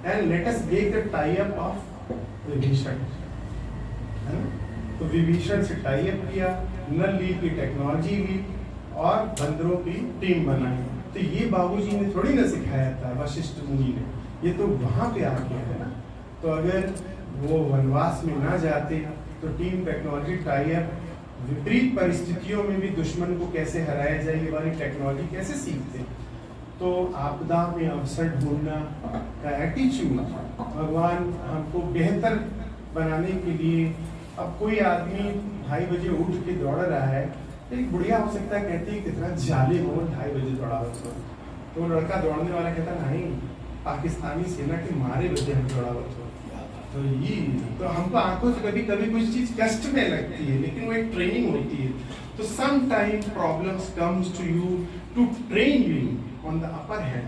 and let us make the tie-up of Vibhishan, है ना? तो विभीषण से टाई-अप किया, नल नील की टेक्नोलॉजी ली और बंदरों की टीम बनाई। तो ये बाबूजी ने थोड़ी ना सिखाया था, वशिष्ठ मुनि ने, ये तो वहां पे आ गया है ना। तो अगर वो वनवास में ना जाते तो टीम, टेक्नोलॉजी, टाई-अप, विपरीत परिस्थितियों में भी दुश्मन को कैसे हराया जाए, ये वाली टेक्नोलॉजी कैसे सीखते। तो आपदा में अवसर ढूंढना का एटीट्यूड, भगवान हमको बेहतर बनाने के लिए। अब कोई आदमी 2:30 बजे उठ के दौड़ रहा है, एक बुढ़िया हो सकता है कहती है कितना जालिम हो, 2:30 बजे दौड़ा। तो लड़का दौड़ने वाला कहता नहीं, पाकिस्तानी सेना के मारे बजे हम दौड़ा। तो ये तो हमको आंखों से कभी कभी कुछ चीज कष्ट में लगती है, लेकिन वो एक ट्रेनिंग होती है। तो some time problems comes to you to train you on the upper hand.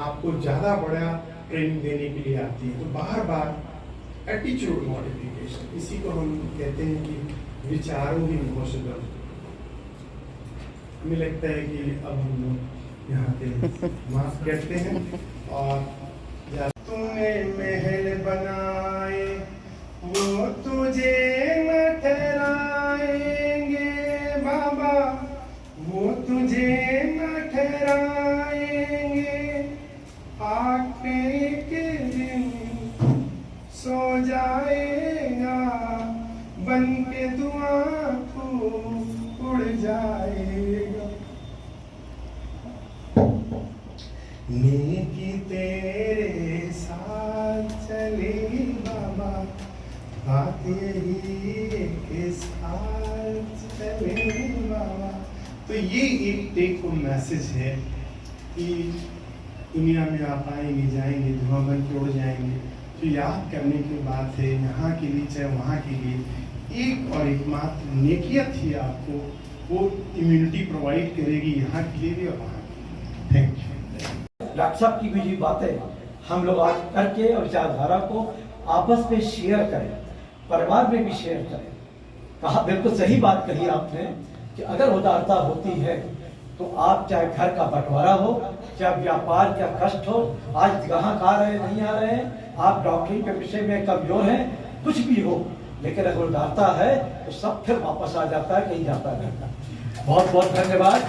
आपको ज्यादा बड़ा ट्रेनिंग देने के लिए आती है। तो बार बार एटीट्यूड मॉडिफिकेशन, इसी को हम कहते हैं कि विचारों की निकोशता। हमें लगता है कि अब हम लोग यहाँ पे माफ करते हैं। और तूने महल बनाए वो तुझे न ठहराएंगे बाबा, वो तुझे न ठहराएंगे। आखिरी के दिन सो जाएगा, बन के दुआ को उड़ जाएगा। नेकी तेरे साथ चलेगी बाबा, बात यही के साथ चलेगी बाबा। तो ये एक टेक होम मैसेज है कि दुनिया में आप आएंगे जाएंगे, धुआं बन के उड़ जाएंगे। तो याद करने की बात है, यहाँ के लिए चाहे वहाँ के लिए, एक और एकमात्र नेकियत ही आपको वो इम्यूनिटी प्रोवाइड करेगी, यहाँ के लिए भी और वहाँ के लिए। Thank you. डॉक्टर साहब की भी ये बातें हम लोग आज करके और विचारधारा को आपस में शेयर करें, परिवार में भी शेयर करें। कहा बिल्कुल सही बात कही आपने कि अगर उदारता होती है तो आप चाहे घर का बंटवारा हो, चाहे व्यापार का कष्ट हो, आज ग्राहक आ रहे नहीं आ रहे हैं, आप डॉक्टरी के विषय में कमजोर हैं, कुछ भी हो, लेकिन अगर उदारता है तो सब फिर वापस आ जाता है, कहीं जाता नहीं। बहुत बहुत धन्यवाद।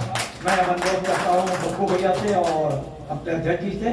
मैं अनुरोध करता हूँ बप्पू भैया से और अपने अध्यक्ष जी से